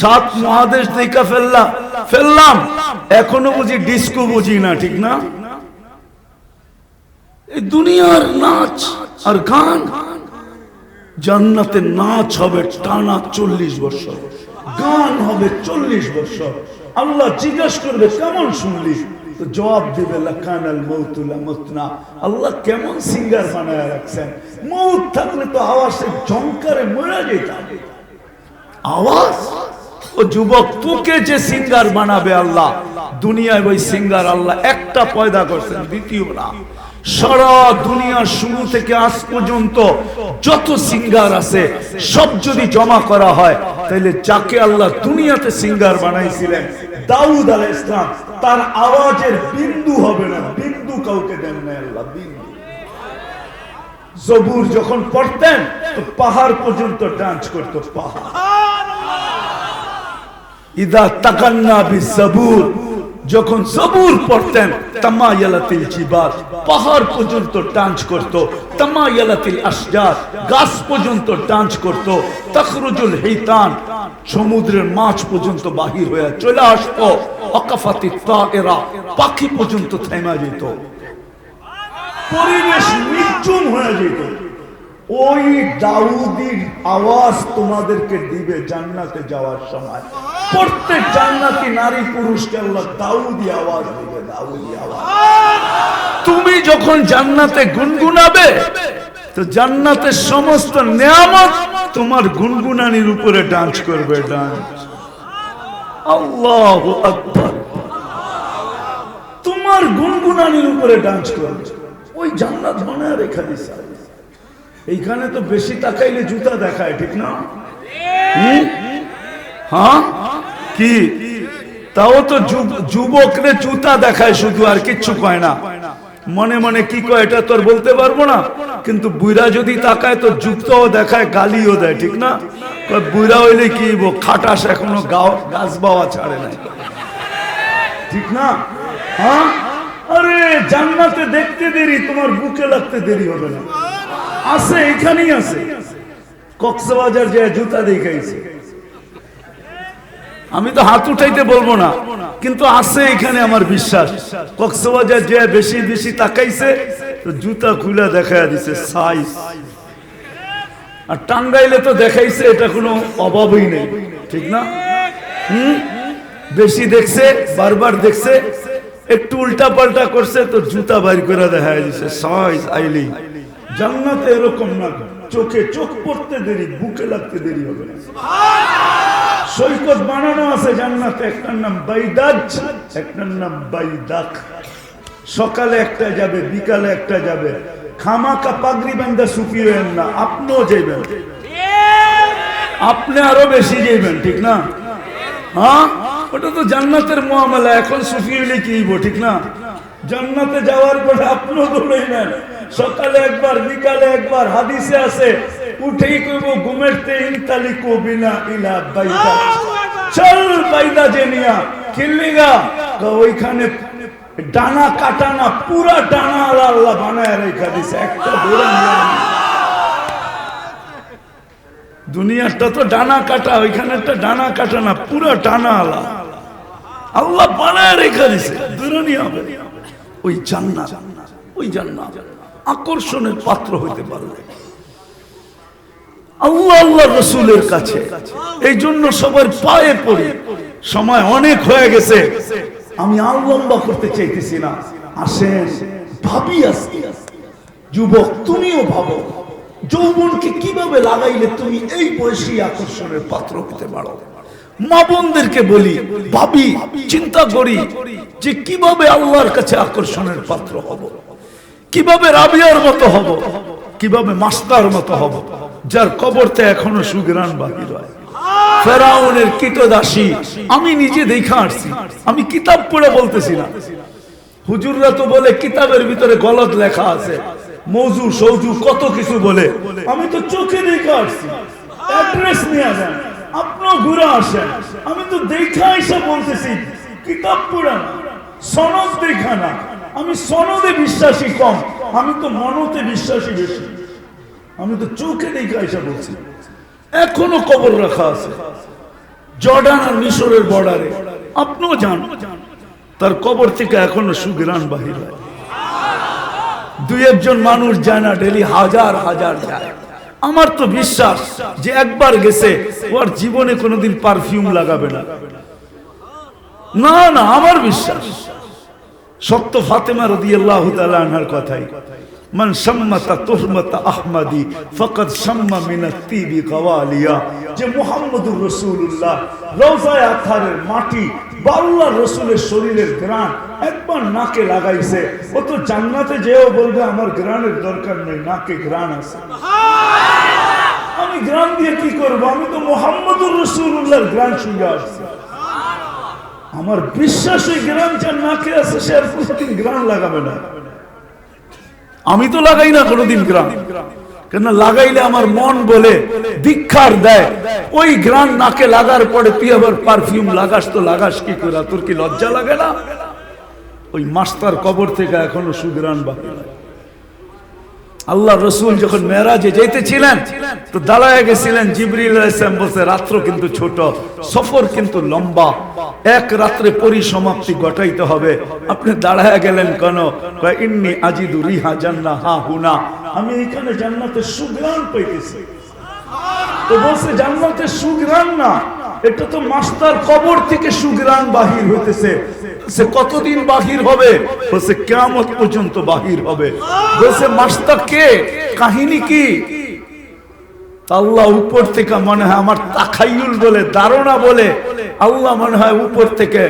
7 মহাদেশ দেখা ফেললাম, এখনো বুঝি ডিস্কো বুঝি না, ঠিক না? এই দুনিয়ার নাচ আর গান, জান্নাতে নাচ হবে টানা 40 বছর, গান হবে 40 বছর। আল্লাহ জিজ্ঞাসা করবে কেমন শুনলি, তো জবাব দিবে লাকানাল মাউতু লামুতনা। আল্লাহ কেমন সিঙ্গার বানায় রাখছেন, মউত থাকলে তো আওয়াজে ঝংকারে মরে যেতাম। আওয়াজ, ও যুবক, তোকে যে সিঙ্গার বানাবে আল্লাহ, দুনিয়ায় ওই সিঙ্গার আল্লাহ একটা পয়দা করছেন, দ্বিতীয় না। সারা দুনিয়ার শুরু থেকে আজ পর্যন্ত যত সিঙ্গার আছে সব যদি জমা করা হয়, তাহলে যাকে আল্লাহ দুনিয়াতে সিঙ্গার বানাইছিলেন দাউদ আলাইহিস সালাম, তার আওয়াজের বিন্দু হবে না, বিন্দু কাউকে দেন না আল্লাহ, বিন্দু। জবুর যখন পড়তেন তো পাহাড় পর্যন্ত ডান্স করতো, পাহাড়। ইদা তাকান্না বিজবুর, যখন জবুর পড়তেন তামায়ালাতিল জিবাল, পাহাড় পর্যন্ত ডান্স করত, তামায়ালাতিল আশজার, গাছ পর্যন্ত ডান্স করত, তাখরুজুল হিতান, সমুদ্রের মাছ পর্যন্ত বাহির হয়ে চলে আসতো, ওয়াকাফাতিত তায়রা, পাখি পর্যন্ত থেমে যেত, পরিবেশ নির্জুম হয়ে যেত। ওই দাউদির আওয়াজ তোমাদেরকে দিবে জান্নাতে যাওয়ার সময়। প্রত্যেক জান্নাতি নারী পুরুষকে আল্লাহ দাউদি আওয়াজ দিবে, দাউদি আওয়াজ। তুমি যখন জান্নাতে গুনগুনাবে তো জান্নাতের সমস্ত নিয়ামত তোমার গুনগুনানির উপরে ডান্স করবে, ডান্স। আল্লাহু আকবার, তোমার গুনগুনানির উপরে ডান্স করবে। ওই জান্নাত বানায় রেখা দিছে। এইখানে তো বেশি তাকাইলে জুতা দেখায়, ঠিক না? হ্যাঁ, কি তাও তো যুবকরে জুতা দেখায় শুধু, আর কিচ্ছু কয় না। মনে মনে কি কয় এটা তোর বলতে পারবো না, কিন্তু বুইরা যদি তাকায় তো জুতাও দেখায়, গালিও দেয়, ঠিক না? বুইরা হইলে কি খাটাস, এখনো গাছ বাওয়া ছাড়ে নাই, ঠিক না? হ্যাঁ, আরে জান্নাতে দেখতে দেরি, তোমার বুকে লাগতে দেরি হবে না। আছে, এখানেই আছে। কক্সবাজার যে জুতা দেখাইছে, আমি তো হাত উঠাইতে বলবো না, কিন্তু আছে এখানে, আমার বিশ্বাস। কক্সবাজার যে বেশি বেশি তাকাইছে তো জুতা খুলে দেখায় দিছে সাইজ। আর টাঙ্গাইলে তো দেখাইছে, এটা কোনো অভাবই নেই, ঠিক না? বেশি দেখছে, বারবার দেখছে, একটু উল্টা পাল্টা করছে তো জুতা বাইর করে দেখায় দিছে সাইজ আইলি। জান্নাতে এরকম না, চোখে চোখ পড়তে দেরি, বুকে লাগতে দেরি হবে না। সৈকত বানানো আছে জান্নাতে, একটার নাম বাইদাজ, একটার নাম বাইদাক। সকালে একটা যাবে, বিকালে একটা যাবে। খামাকা পাগড়ি বান্ধা সুফি হইেন না, আপনিও যাইবেন, আপনি আরো বেশি যাইবেন, ঠিক না? হ্যাঁ, ওটা তো জান্নাতের মুআমালা। এখন সুফি হইলে কি হইব, ঠিক না? জান্নাতে যাওয়ার পরে আপনিও দৌড়াই নেন, সকালে একবার, বিকালে একবার। হাদিসে আছে, উঠেই কইব ঘুমেরতে ইনতালিকু বিনা ইলা বাইদা, চল বাইদা জেনিয়া। কিল্লিগা ওইখানে ডানা কাটানা, পুরা ডানা আল্লাহ বানায় রেখা দিছে, একটা দৌড়া। দুনিয়াটা তো ডানা কাটা, ওইখানে একটা ডানা কাটা না, পুরা ডানা আল্লাহ বানায় রেখা দিছে, দূরনি হবে। ওই জান্নাত, ওই জান্নাত আকর্ষণের পাত্র হইতে পারবে আল্লাহ আল্লাহ রসুলের কাছে। এই জন্য সবার পায়ে পড়ি। সময় অনেক হয়ে গেছে, আমি আর লম্বা করতে চাইতেছি না। আসেন ভাবি আজকে, যুবক তুমিও ভাবো যৌবনকে কিভাবে লাগাইলে তুমি এই বয়সী আকর্ষণের পাত্র হতে পারো। মা বোনদেরকে বলি, ভাবি, চিন্তা করি যে কিভাবে আল্লাহর কাছে আকর্ষণের পাত্র হব, কিভাবে রাবিয়ার মতো হব, কিভাবে মাস্টার মতো হব যার কবরতে এখনো সুঘ্রাণ বাহির হয়। ফেরাউনের কীটদাসী আমি নিজে দেখা আসছি, আমি কিতাব পড়ে বলতেছি না। হুজুররা তো বলে কিতাবের ভিতরে গলত লেখা আছে, মৌজু সৌজু কত কিছু বলে, আমি তো চোখে দেখা আসছি। অ্যাড্রেস নিয়ে যান, আপনিও ঘুরে আসেন, আমি তো দেখা এসে বলতেছি, কিতাব পড়া না, সনদ দেখা না। আমি সনদে বিশ্বাসী কম, আমি তো মনতে বিশ্বাসী বেশি। আমি তো চোখে দেখা এসে বলছি। এখনো কবর রাখা আছে জর্ডান আর মিশরের বর্ডারে, আপনিও জান, তার কবর থেকে এখনো সুঘ্রাণ বাহির হয়। দুই একজন মানুষ যায় না, ডেলি হাজার হাজার যায়। আমার তো বিশ্বাস যে একবার গেছে ওর জীবনে কোনোদিন পারফিউম লাগাবে না। না না, আমার বিশ্বাস সত্য ফাতেমা রাদিয়াল্লাহু তাআলা আনহার কথাই, মান শাম্মাতা তুহমাতা আহমাদি ফাকাদ শাম্মা মিনাত তিবি কাওয়ালিয়া, যে মুহাম্মদুর রাসূলুল্লাহ রওজায়ে আতহারের মাটি বা আল্লাহর রাসূলের শরীরের ঘ্রাণ একবার নাকে লাগাইছে, ও তো জান্নাতে যেও বলবে আমার ঘ্রাণের দরকার নেই, নাকে ঘ্রাণ আছে। আমি ঘ্রাণ দিয়ে কি করব? আমি তো মুহাম্মদুর রাসূলুল্লাহর ঘ্রাণ শুনে আসছি। আমার বিশ্বাস এই ঘ্রাণ যার নাকে আছে সে আর কোনোদিন ঘ্রাণ লাগাবে না। আমি তো লাগাই না কোনোদিন ঘ্রাণ, কেন লাগাইলে আমার মন বলে দীক্ষার দেয়, ওই ঘ্রাণ নাকে লাগার পরে তুই আবার পারফিউম লাগাস, তো লাগাস কি করে? তোর কি লজ্জা লাগে না? ওই মাস্টার কবর থেকে এখনো সুঘ্রাণ বাকি। আল্লাহ রসুল যখন মেরাজে যেতেছিলেন তো দাঁড়ায় গেছিলেন, জিবরিল আলাইহিস সালাম বলছে রাত্র কিন্তু ছোট, সফর কিন্তু লম্বা, এক রাত্রে পরিসমাপ্তি ঘটাইতে হবে। আপনি দাঁড়ায় গেলেন কেন? কয় ইন্নী আজিদু রিহা জান্নাহ হা হুনা, আমি এখানে জান্নাতের সুঘ্রাণ পাইতেছি। তো বলছে জান্নাতের সুঘ্রাণ না, এটা তো মাস্টার কবর থেকে সুঘ্রাণ বাহির হইতেছে। সে কতদিন বাহির হবে? বলছে কিয়ামত পর্যন্ত বাহির হবে। বলছে মাস্টার কে, কাহিনী কি? আল্লাহ উপর থেকে মনে হয়, আমার তাখায়ুল বলে, ধারণা বলে, আল্লাহ মনে হয় উপর থেকে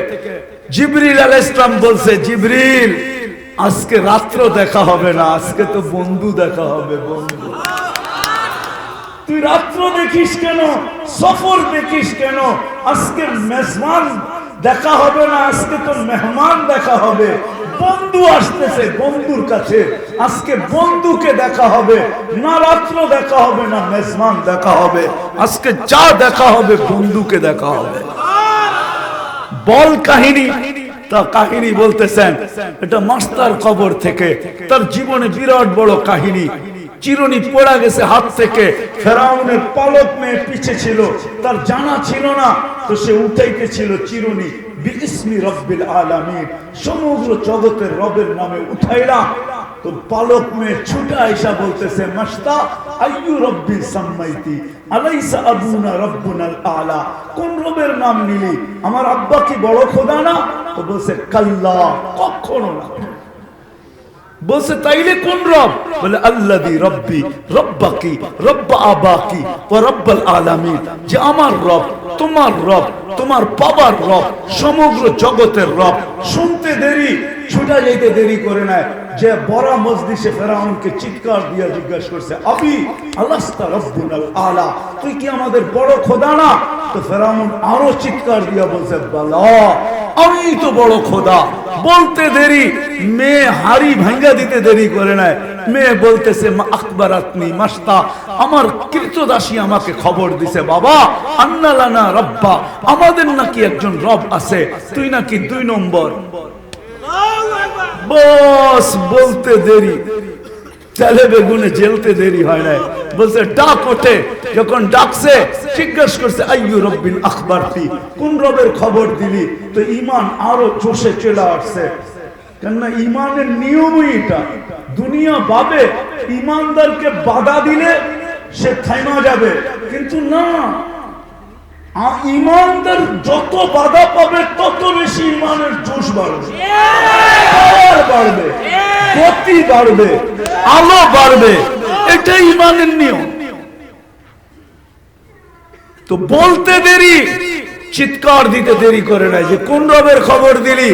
জিবরিল আলাইহিস সালাম বলছে, জিবরিল আজকে রাত্র দেখা হবে না, আজকে তো বন্ধু দেখা হবে। বন্ধু তুই রাত্র দেখিস কেন? সফর দেখিস কেন? আজকে মেজবান দেখা হবে না, আজকে তো মেহমান দেখা হবে। বন্ধু আসতেছে বন্ধুর কাছে, আজকে বন্ধুকে দেখা হবে না, রাত্র দেখা হবে না, মেজবান দেখা হবে। আজকে যা দেখা হবে বন্ধুকে দেখা হবে। বল কাহিনী। তা কাহিনী বলতেছেন, এটা মাস্টার কবর থেকে, তার জীবনে বিরাট বড় কাহিনী। চিরুনি পড়া গেছে হাত থেকে, ফেরাউনের পালক মেয়ে পিছে ছিল, তার জানা ছিল না, তো সে উঠাইতেছিল চিরুনি, বিইসমি রব্বিল আলামিন, সমগ্র জগতের রবের নামে উঠাইলাম। তো পালক মেয়ে ছুটা আইসা বলতেছে, মাস্তা আইয়ু রব্বি সাম্মাইতি আলাইসা আবুনা রব্বুনাল আলা, কোন রবের নাম নিলি? আমার আব্বা কি বড় খোদা না? তো বলছে কাল্লা, কখনো না। বলছে তাইলে কোন রব? বলে আল্লাযী রব্বি রব্বাকি রব্বা আবাকি ওয়া রব্বাল আলামিন, যে আমার রব, তোমার রব, তোমার বাবার রব, সমগ্র জগতের রব। শুনতে দেরি, ছুটা যাইতে দেরি করে নাই, যে বড় মজলিসে ফেরাউনকে চিৎকার দিয়ে জিজ্ঞাসা করছে, আবি আলাস্তা রব্বুনাল আলা, তুই কি আমাদের বড় খোদা না? তো ফেরাউন আরো চিৎকার দিয়ে বলছে, বালা, আমি তো বড় খোদা। বলতে দেরি, মেয়ে হাড়ি ভাঙ্গা দিতে দেরি করে নাই। মেয়ে বলতেছে, আখবারাতনি মাস্তা, আমার কৃতদাসী আমাকে খবর দিছে, বাবা আন্না লানা রব্বা, আমাদের নাকি একজন রব আছে, তুই নাকি 2 নম্বর। বস বলতে দেরি, তেলে বেগুনে জ্বলতে দেরি হয় না। বলছে ডাক ওঠে, যখন ডাকছে জিজ্ঞাসা করছে, আইয়ু রব্বিল আখবারতি, কোন রবের খবর দিলি? তো ঈমান আরো জোশে চলে আসছে, কেননা ঈমানের নিয়মই এটা। দুনিয়া ভাবে ঈমানদারকে বাধা দিলে সে থাইমা যাবে, কিন্তু না, ঈমানদার যত বাধা পাবে তত বেশি ঈমানের জোশ বাড়বে। পাওয়ার বাড়বে, গতি বাড়বে, আলো বাড়বে। এটাই ইমানের নিয়ম। তো বলতে দেরি, চিৎকার দিতে দেরি করে না যে কোন রবের খবর দিলি,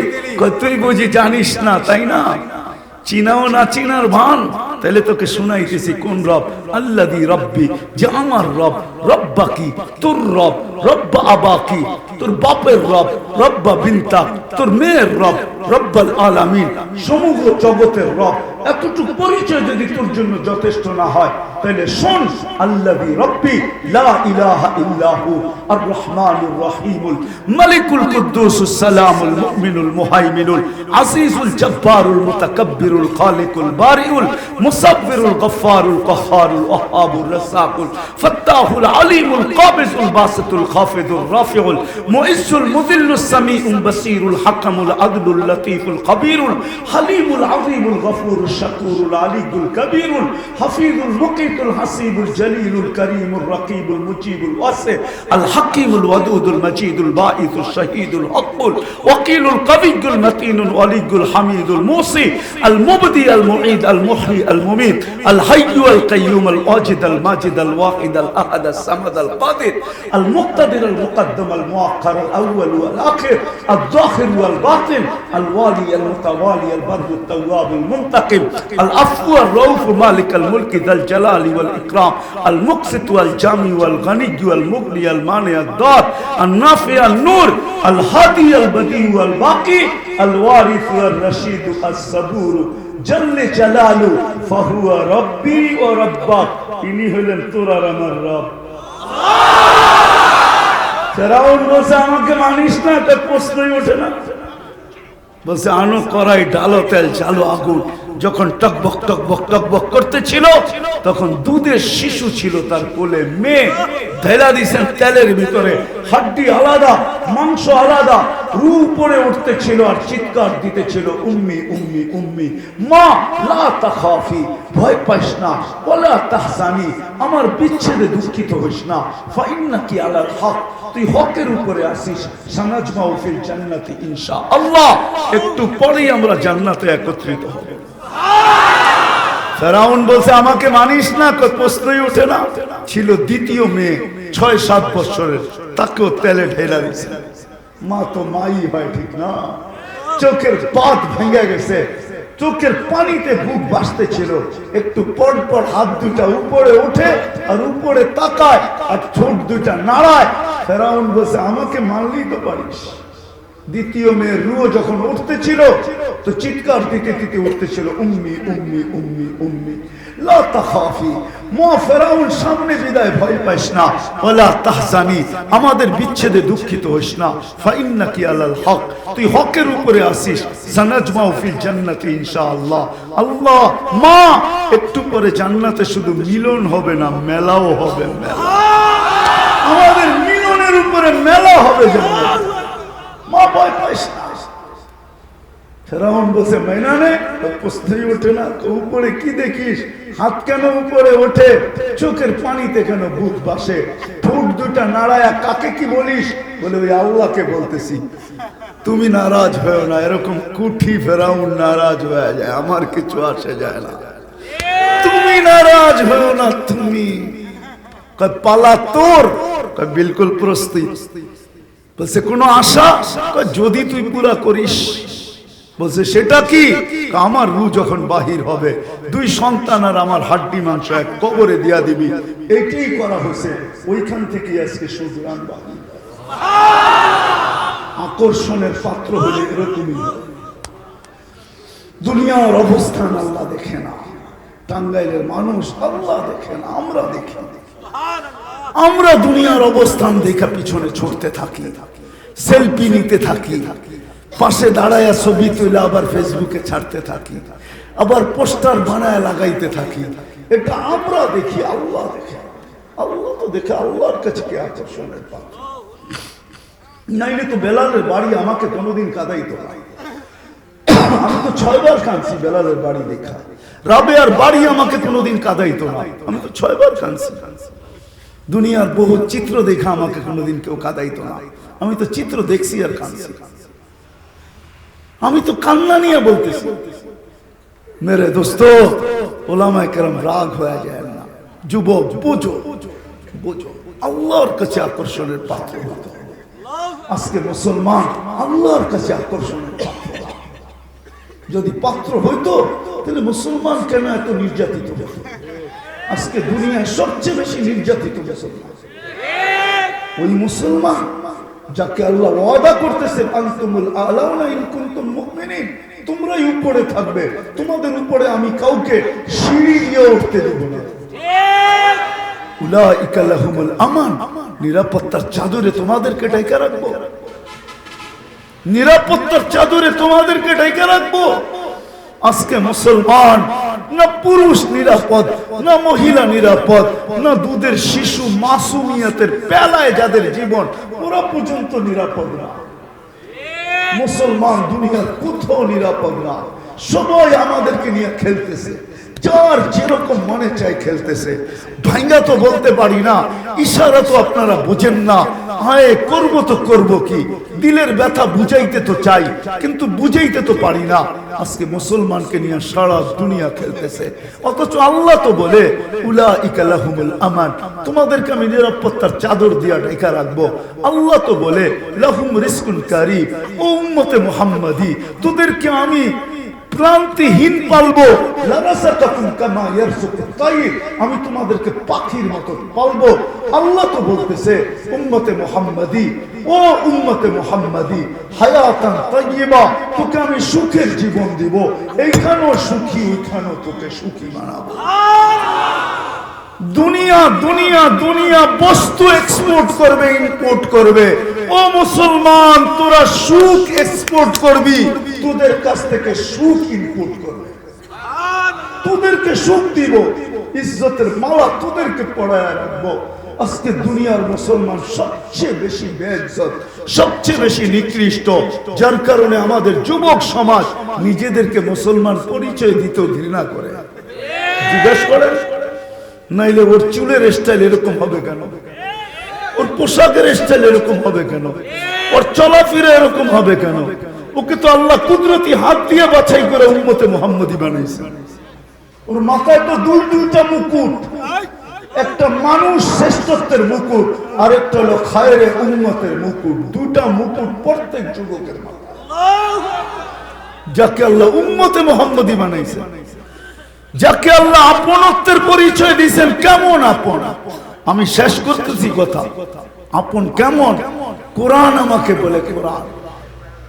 তুই বুঝি জানিস না, তাই না? চিনাও না চিনার ভান, তাহলে তোকে শুনাইতেছি কোন রব। আল্লাযী রব্বি, যে আমার রব। রব্বা কি, তোর রব। রব্বা আবা কি, তোর বাপের রব। রব্বা বিনতা, তোর মেয়ের রব। রব্বাল আলামিন, সমগ্র জগতের রব। এতটুকু পরিচয় যদি তোর জন্য যথেষ্ট না হয়, তাহলে শোন, আল্লাযী রব্বি লা ইলাহা ইল্লাহু আর রহমানুর রহিমুল মালিকুল কুদ্দুসুস সালামুল মুমিনুল মুহাইমিনুল আজিজুল জব্বারুল মুতাকাব্বিরুল খালিকুল বারিউল মুসাব্বিরুল গফফারুল কাহ্হারুল ওয়াহ্হাবুর রাসাকুল ফাত্তাহুল আলিমুল কাবিজুল বাসিতুল খাফিদুর রাফিউল মুইজ্জুল মুযিল্লুস সামিউল বাসীরুল হাকামুল আদলুল লতীফুল কবীরুল হালিমুল আযীমুল গফুরুল শাকুরুল আলিয়ুল কবীরুল হাফিজুল মুকিতুল হাসিবুল জলিলুল করিমুল রকিবুল মুজিবুল ওয়াসি আল হাকিমুল ওয়াদুদুল মজিদুল বাঈসুল শহীদুল হকুল ওয়াকিলুল কবিয়ুল মতিনুল ওয়ালিয়ুল হামিদুল মুসি আল মুবদি আল মুঈদ আল মুহয়ি আল মুমীত আল হাইয়্যু আল কাইয়্যুম আল ওয়াজিদ আল মাজিদ আল ওয়াহিদ আল আহাদ আল সামাদ আল কাদির আল মুক্তাদির আল মুকদ্দম আল মুআক্কার আল আউয়াল ওয়াল আখির আল যাহির ওয়াল বাতিন আল ওয়ালি আল মুতাওয়ালি আল বাররু আল তাওয়াব আল মুনতাকিম আল আফু আর রউফ মালিক আল মুলক যাল জালালি ওয়াল ইকরাম আল মুকসিত ওয়াল জামি ওয়াল গনি ওয়াল মুগনি আল মানি আল দার আল নাফি আল নূর আল হাদি আল বদি ওয়াল বাকি আল ওয়ারিস ওয়াল রশিদ আল সাবুর জল্লে জালালু ফাহুয়া রব্বি ওয়া রাব্বাক। ইনি হলেন তোর আর আমার রব। ফেরাউন বলছে আমাকে মানিস না, তার প্রশ্নই ওঠে না। বলছে আনো কড়াই, ডালো তেল, চালো আগুন। যখন টকবক টকবক টকবক করতেছিল, তখন দুধের শিশু ছিল তার কোলে, মেয়ে ঢেলা দিয়েছেন তেলের ভিতরে। হাড্ডি আলাদা, মাংস আলাদা, রু উপরে উঠতেছিল আর চিৎকার দিতেছিল, উম্মি উম্মি উম্মি। মা লা তাখাফি, ভয় পাইস না। ওয়ালা তাহজানি, আমার বিচ্ছেদে দুঃখিত হইস না। ফাইন্নাকি আলাল হক, তুই হকের উপরে আসিস। সানাজমাউ ফিল জান্নাতি ইনশাআল্লাহ, একটু পরেই আমরা জান্নাতে একত্রিত হব। ফেরাউন বলছে আমাকে মানিস না, প্রশ্নই ওঠে না। ছিল দ্বিতীয় মেয়ে ৬-৭ বছরের, তাকেও তেলে ঢেলা দিয়েছে। মা তো মাই হয়, ঠিক না? চোখের পাত ভেঙে গেছে, চোখের পানিতে বুক ভাসতেছিল। একটু পর পর হাত দুটা উপরে ওঠে আর উপরে তাকায় আর ঠোঁট দুটা নাড়ায়। ফেরাউন বলছে আমাকে মানলেই তো পারিস। দ্বিতীয় মেয়ের রুহ যখন উঠতেছিল, তো চিৎকার দিতে দিতে উঠতেছিল, উম্মি উম্মি উম্মি উম্মি। লা তাখাফি, মা ফেরাউন সামনে বিদায়, ভয় পাইস না। ওয়ালা তাহজানি, আমাদের বিচ্ছেদে দুঃখিত হইস না। ফাইন্নাকি আলাল হক, তুই হকের উপরে আসিস। সানাজমাউ ফিল জান্নাতি ইনশাআল্লাহ। আল্লাহ, মা একটু পরে জান্নাতে শুধু মিলন হবে না, মেলাও হবে। মেলা, আমাদের মিলনের উপরে মেলা হবে জান্নাতে। মা ভয় পাইস না। ফেরাউন বলছে মাইনা নে, প্রশ্নই ওঠে না। উপরে কি দেখিস? হাত কেন উপরে ওঠে? চোখের পানিতে কেন বুক বাসে? ঠোঁট দুটা নাড়ায়া কাকে কি বলিস? বলে ওই আল্লাহকে বলতেছি। তুমি নারাজ হয়েও না। এরকম কুঠি ফেরাউন নারাজ হয়ে যায়, আমার কিছু আসে যায় না। তুমি নারাজ হয়েও না। তুমি পালা তোর, বিলকুল প্রস্তুত। বলছে কোনো আশা? যদি তুই পুরা করিস। বলছে সেটা কি? আমার রু যখন বাহির হবে, 2 সন্তান আর আমার হাড্ডি মাংস এক কবরে দিয়া দিবি। এটাই করা হয়েছে। ওইখান থেকে আজকে সুজরান বাহির। আকর্ষণের পাত্র হলে এরকমই। দুনিয়ার অবস্থান আল্লাহ দেখে না, টাঙ্গাইলের মানুষ আল্লাহ দেখে না, আমরা দেখি। আমরা দুনিয়ার অবস্থান দেখা পিছনে ছুটতে থাকি, সেলফি নিতে থাকি, পাশে দাঁড়ায় ছবি তুলে আবার ফেসবুকে ছাড়তে থাকি, আবার পোস্টার বানায় লাগাইতে থাকি। এটা আমরা দেখি, আল্লাহ দেখে। আল্লাহ তো দেখে, আল্লাহর কাছে কি আকর্ষণের পাত্র। নাইলে তো বেলালের বাড়ি আমাকে কোনোদিন কাঁদাইতো না। আমি তো 6 বার কাঁদছি বেলালের বাড়ি দেখা। রাবেয়ার বাড়ি আমাকে কোনোদিন কাঁদাইতো না। আমি তো 6 বার কাঁদছি। দুনিয়ার বহু চিত্র দেখা আমাকে কোনোদিন কেউ কাঁদাইতো না। আমি তো চিত্র দেখছি আর কাঁদছি। আমি তো কান্না নিয়ে বলতেছি। মেরে দোস্ত, ওলামায়ে কেরাম রাগ হয়ে যায় না। যুবক বুঝো, বুঝো, আল্লাহর কাছে আকর্ষণের পাত্র হতে হবে। আজকে মুসলমান আল্লাহর কাছে আকর্ষণের পাত্র। যদি পাত্র হইতো তাহলে মুসলমান কেন এত নির্যাতিত হতো? আজকে দুনিয়ায় সবচেয়ে বেশি নির্যাতিত মুসলমান ওই মুসলমান যাকে আল্লাহ ওয়াদা করতেছে, আনতুমুল আলাউনা ইন কুনতুম মুমিনিন, তোমরাই উপরে থাকবে, তোমাদের উপরে আমি কাউকে সিঁড়ি দিয়ে উঠতে দেব না। উলাইকা লাহুমুল আমান, নিরাপত্তার চাদরে তোমাদেরকে ঢেকে রাখবো, নিরাপত্তার চাদরে তোমাদেরকে ঢেকে রাখবো। আজকে মুসলমান না পুরুষ নিরাপদ, না মহিলা নিরাপদ, না দুধের শিশু মাসুমিয়াতের পেলায় যাদের জীবন, ওরা পর্যন্ত নিরাপদ না। মুসলমান দুনিয়ার কোথাও নিরাপদ না। সবাই আমাদেরকে নিয়ে খেলতেছে, যার যেরকম মনে চায় খেলতেছে। ভাঙ্গা তো বলতে পারি না, ইশারা তো আপনারা বুঝেন না। হায় করব তো করব কি, দিলের ব্যথা বুঝাইতে তো চাই, কিন্তু বুঝাইতে তো পারি না। আজকে মুসলমানকে নিয়ে সারা দুনিয়া খেলতেছে, অথচ আল্লাহ তো বলে উলাইকা লাহুমুল আমান, তোমাদেরকে আমি নিরাপত্তার চাদর দিয়া ঢেকে রাখবো। আল্লাহ তো বলে লাহুম রিজকুন কারীম, ও উম্মতে মুহাম্মাদি, তোদেরকে আমি ক্লান্তিহীন পালবো। আমি তোমাদেরকে পাখির মতো পালবো। আল্লাহ তো বলতেছে উম্মতে মুহাম্মাদি, ও উম্মতে মুহাম্মাদি, হায়াতান তাইয়্যিবা, তোকে আমি সুখের জীবন দিব। এইখানেও সুখী, ওইখানেও তোকে সুখী বানাবো। দুনিয়া দুনিয়া দুনিয়া বস্তু এক্সপোর্ট করবে, ইম্পোর্ট করবে। ও মুসলমান, তোরা সুখ এক্সপোর্ট করবি, তোদের কাছ থেকে সুখ ইম্পোর্ট করবে। তোদেরকে সুখ দিব, ইজ্জতের মালা তোদেরকে পড়ায় রাখবো। আজকে দুনিয়ার মুসলমান সবচেয়ে বেশি বেইজ্জত, সবচেয়ে বেশি নিকৃষ্ট, যার কারণে আমাদের যুবক সমাজ নিজেদেরকে মুসলমান পরিচয় দিতেও ঘৃণা করে। জিজ্ঞেস করেন, নাইলে ওর চুলের স্টাইল এরকম হবে কেন, ওর পোশাকের স্টাইল এরকম হবে কেন, ওর চলাফেরা এরকম হবে কেন? ওকে তো আল্লাহ কুদরতি হাত দিয়ে বাছাই করে উম্মতে মুহাম্মাদি বানাইছে। ওর মাথায় তো দুইটা মুকুট, একটা মানুষ শ্রেষ্ঠত্বের মুকুট, আর একটা হলো খায়রে উম্মতের মুকুট। দুইটা মুকুট প্রত্যেক যুবকের মাথায়, যাকে আল্লাহ উম্মতে মুহাম্মাদি বানাইছে, যাকে আল্লাহ আপনত্বের পরিচয় দিয়েছেন। কেমন আপন? আমি শেষ করতেছি কথা। আপন কেমন? কোরআন আমাকে বলে, কোরআন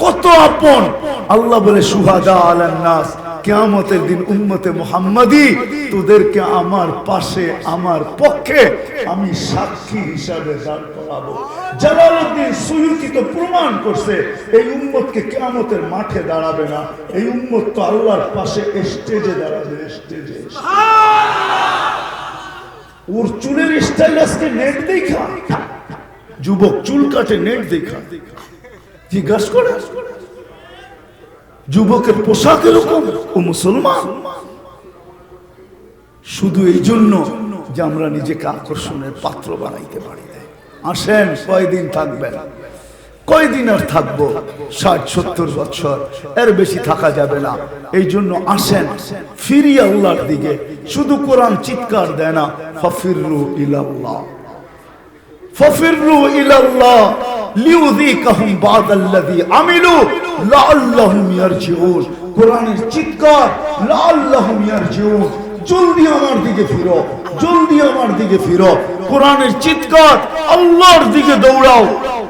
কত আপন। আল্লাহ বলে শুহাদা আলান নাস, কিয়ামতের দিন উম্মতে মুহাম্মাদি তোদেরকে আমার পাশে, আমার পক্ষে আমি সাক্ষী হিসাবে দাঁড় করাবো। জালালউদ্দিন সুয়ুতি তো প্রমাণ করছে এই উম্মতকে কিয়ামতের মাঠে দাঁড়াবে না, এই উম্মত তো আল্লাহর পাশে স্টেজে দাঁড়াবে, স্টেজে। ওর চুলের স্টাইল আজকে নেট দেখা, যুবক চুল কাটে নেট দেখা, জিজ্ঞাসা করে। যুবকের পোশাক এরকম, ও মুসলমান। শুধু এই জন্য যে আমরা নিজেকে আকর্ষণের পাত্র বানাইতে পারি না। আসেন, কয়দিন থাকবেন? কয়দিন আর থাকবো? 60-70 বছর, এর বেশি থাকা যাবে না। এই জন্য আসেন, ফিরি আল্লাহর দিকে। শুধু কোরআন চিৎকার দেয় না, ফাফিরু ইলাল্লাহ, ফাফিরু ইলাল্লাহ লিউযীকাহুম বা'দাল্লাযী আমিলু লাআল্লাহুম ইয়ারজিউন। কোরআনের চিৎকার, লাআল্লাহুম ইয়ারজিউন, জলদি আমার দিকে ফিরো, জলদি আমার দিকে ফিরো। কোরআনের চিৎকার, আল্লাহর দিকে দৌড়াও।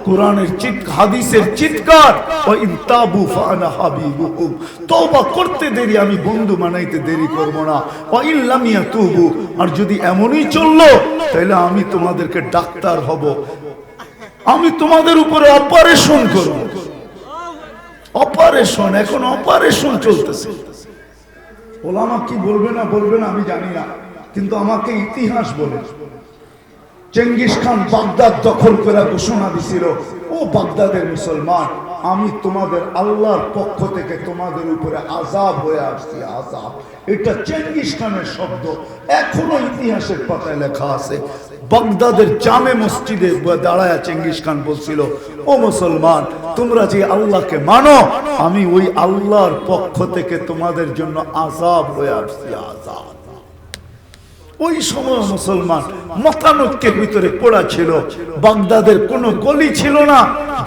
কোরআনের চিৎকার, হাদিসের চিৎকার, ওয়া ইন তাবু ফাআনা হাবিবুকুম, তওবা করতে দেরি, আমি বন্ধু বানাইতে দেরি করব না। ওয়া ইন লাম ইয়াতুবু, আর যদি এমনই চললো তাহলে আমি তোমাদেরকে ডাক্তার হব, আমি তোমাদের উপরে অপারেশন করব। অপারেশন, এখন অপারেশন চলতেছে। ওলামা কি বলবে না বলবে না আমি জানি না, কিন্তু আমাকে ইতিহাস বলে চেঙ্গিস খান বাগদাদ দখল করে ঘোষণা দিছিল, ও বাগদাদের মুসলমান, আমি তোমাদের আল্লাহর পক্ষ থেকে তোমাদের উপরে আযাব হয়ে আসছি, আযাব। এটা চেঙ্গিস খানের শব্দ, এখনো ইতিহাসের পাতায় লেখা আছে। বাগদাদের জামে মসজিদে দাঁড়ায় চেঙ্গিস খান বলছিল, ও মুসলমান, তোমরা যে আল্লাহকে মানো, আমি ওই আল্লাহর পক্ষ থেকে তোমাদের জন্য আযাব হয়ে আসছি, আযাব। ওই সময় মুসলমান মতানৈক্যের ভিতরে পড়া ছিল। বাগদাদের কোনো গলি ছিল না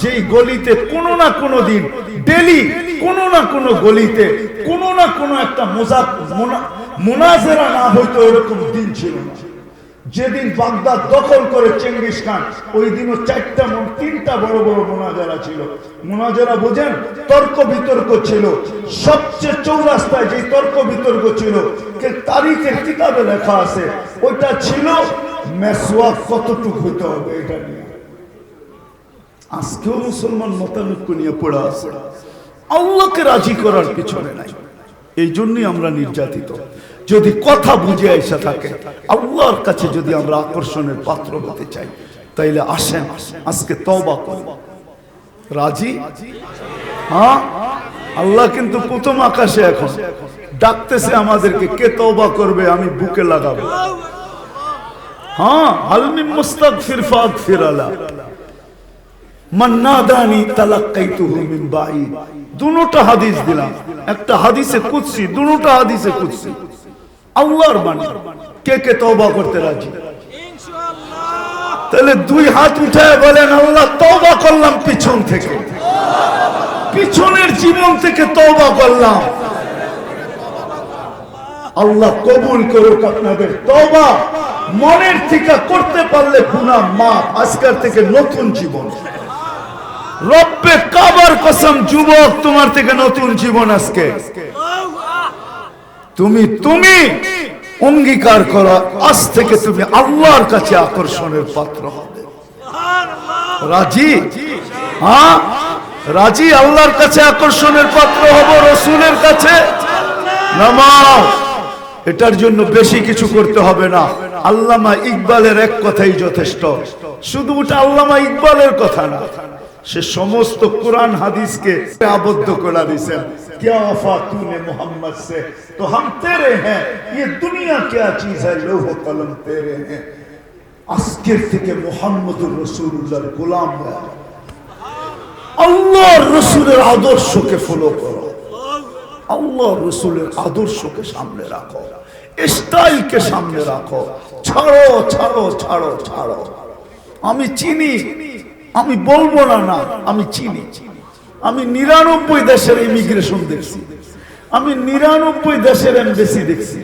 যেই গলিতে কোনো না কোনো দিন ডেলি কোনো না কোনো গলিতে কোনো না কোনো একটা মুনাজেরা না হইতো, এরকম দিন ছিল না। যেদিন বাগদাদ দখল করে চেঙ্গিস খান, ওই দিনও 3টা বড় বড় মুনাজারা ছিল। মুনাজারা বোঝেন, তর্ক বিতর্ক ছিল। সবচেয়ে চৌরাস্তায় যে তর্ক বিতর্ক ছিল, তারিখের কিতাবে লেখা আছে, ওইটা ছিল মেসওয়াক কতটুকু হইতে হবে এটা নিয়ে। আজকেও মুসলমান মতানৈক্য নিয়ে পড়া আছে, আল্লাহকে রাজি করার পিছনে নাই। এই জন্যই আমরা নির্যাতিত। যদি কথা বুঝে এসে থাকে, আল্লাহর কাছে যদি আমরা আকর্ষণের পাত্র হতে চাই, তাইলে আসেন আজকে তওবা করব। রাজি? হ্যাঁ, আল্লাহ কিন্তু প্রথম আকাশে এখন ডাকতেছে আমাদেরকে, কে তওবা করবে আমি বুকে লাগাবো। হ্যাঁ, হাল মিন মুস্তাগফির ফাগফির আলা মান নাদানি তালাক্কাইতুহু মিন বাঈদ। দুটোটা হাদিস দিলাম, একটা হাদিসে কুদসি, দুটোটা হাদিসে কুদসি, আল্লাহর বাণী। কে কে তওবা করতে রাজি? ইনশাআল্লাহ। তাহলে 2 হাত উঠায় বলেন, আল্লাহ তওবা করলাম পিছন থেকে, পিছনের জীবন থেকে তওবা করলাম। আল্লাহ কবুল করুক আপনাদের তওবা। মনের থেকে করতে পারলে গুনাহ মাফ, আজকের থেকে নতুন জীবন। রব্বে কাবার কসম, যুবক তোমার থেকে নতুন জীবন আজকে। তুমি অঙ্গীকার করো, আজ থেকে তুমি আল্লাহর কাছে আকর্ষণের পাত্র হবে। রাজি? হ্যাঁ, রাজি? আল্লাহর কাছে আকর্ষণের পাত্র হব, রসুলের কাছে। নামাও, এটার জন্য বেশি কিছু করতে হবে না। আল্লামা ইকবালের এক কথাই যথেষ্ট। শুধু ওটা আল্লামা ইকবালের কথা না, সে সমস্ত কোরআন হাদিসকে আবদ্ধ করে দিয়েছেন। क्या वफा तूने मोहम्मद से तो हम तेरे हैं, ये दुनिया क्या चीज है, लौह कलम तेरे हैं। আজকের থেকে মুহাম্মদুর রাসূলুল্লাহর গোলাম হয়ে আল্লাহর রাসূলের আদর্শকে ফলো করো, আল্লাহর রাসূলের আদর্শকে সামনে রাখো, স্টাইলকে সামনে রাখো। ছাড়ো ছাড়ো ছাড়ো ছাড়ো। আমি চিনি, আমি বলবো না না, আমি চিনি। আমি 99 দেশের ইমিগ্রেশন দেখছি, আমি 99 দেশের এমবেসি দেখছি,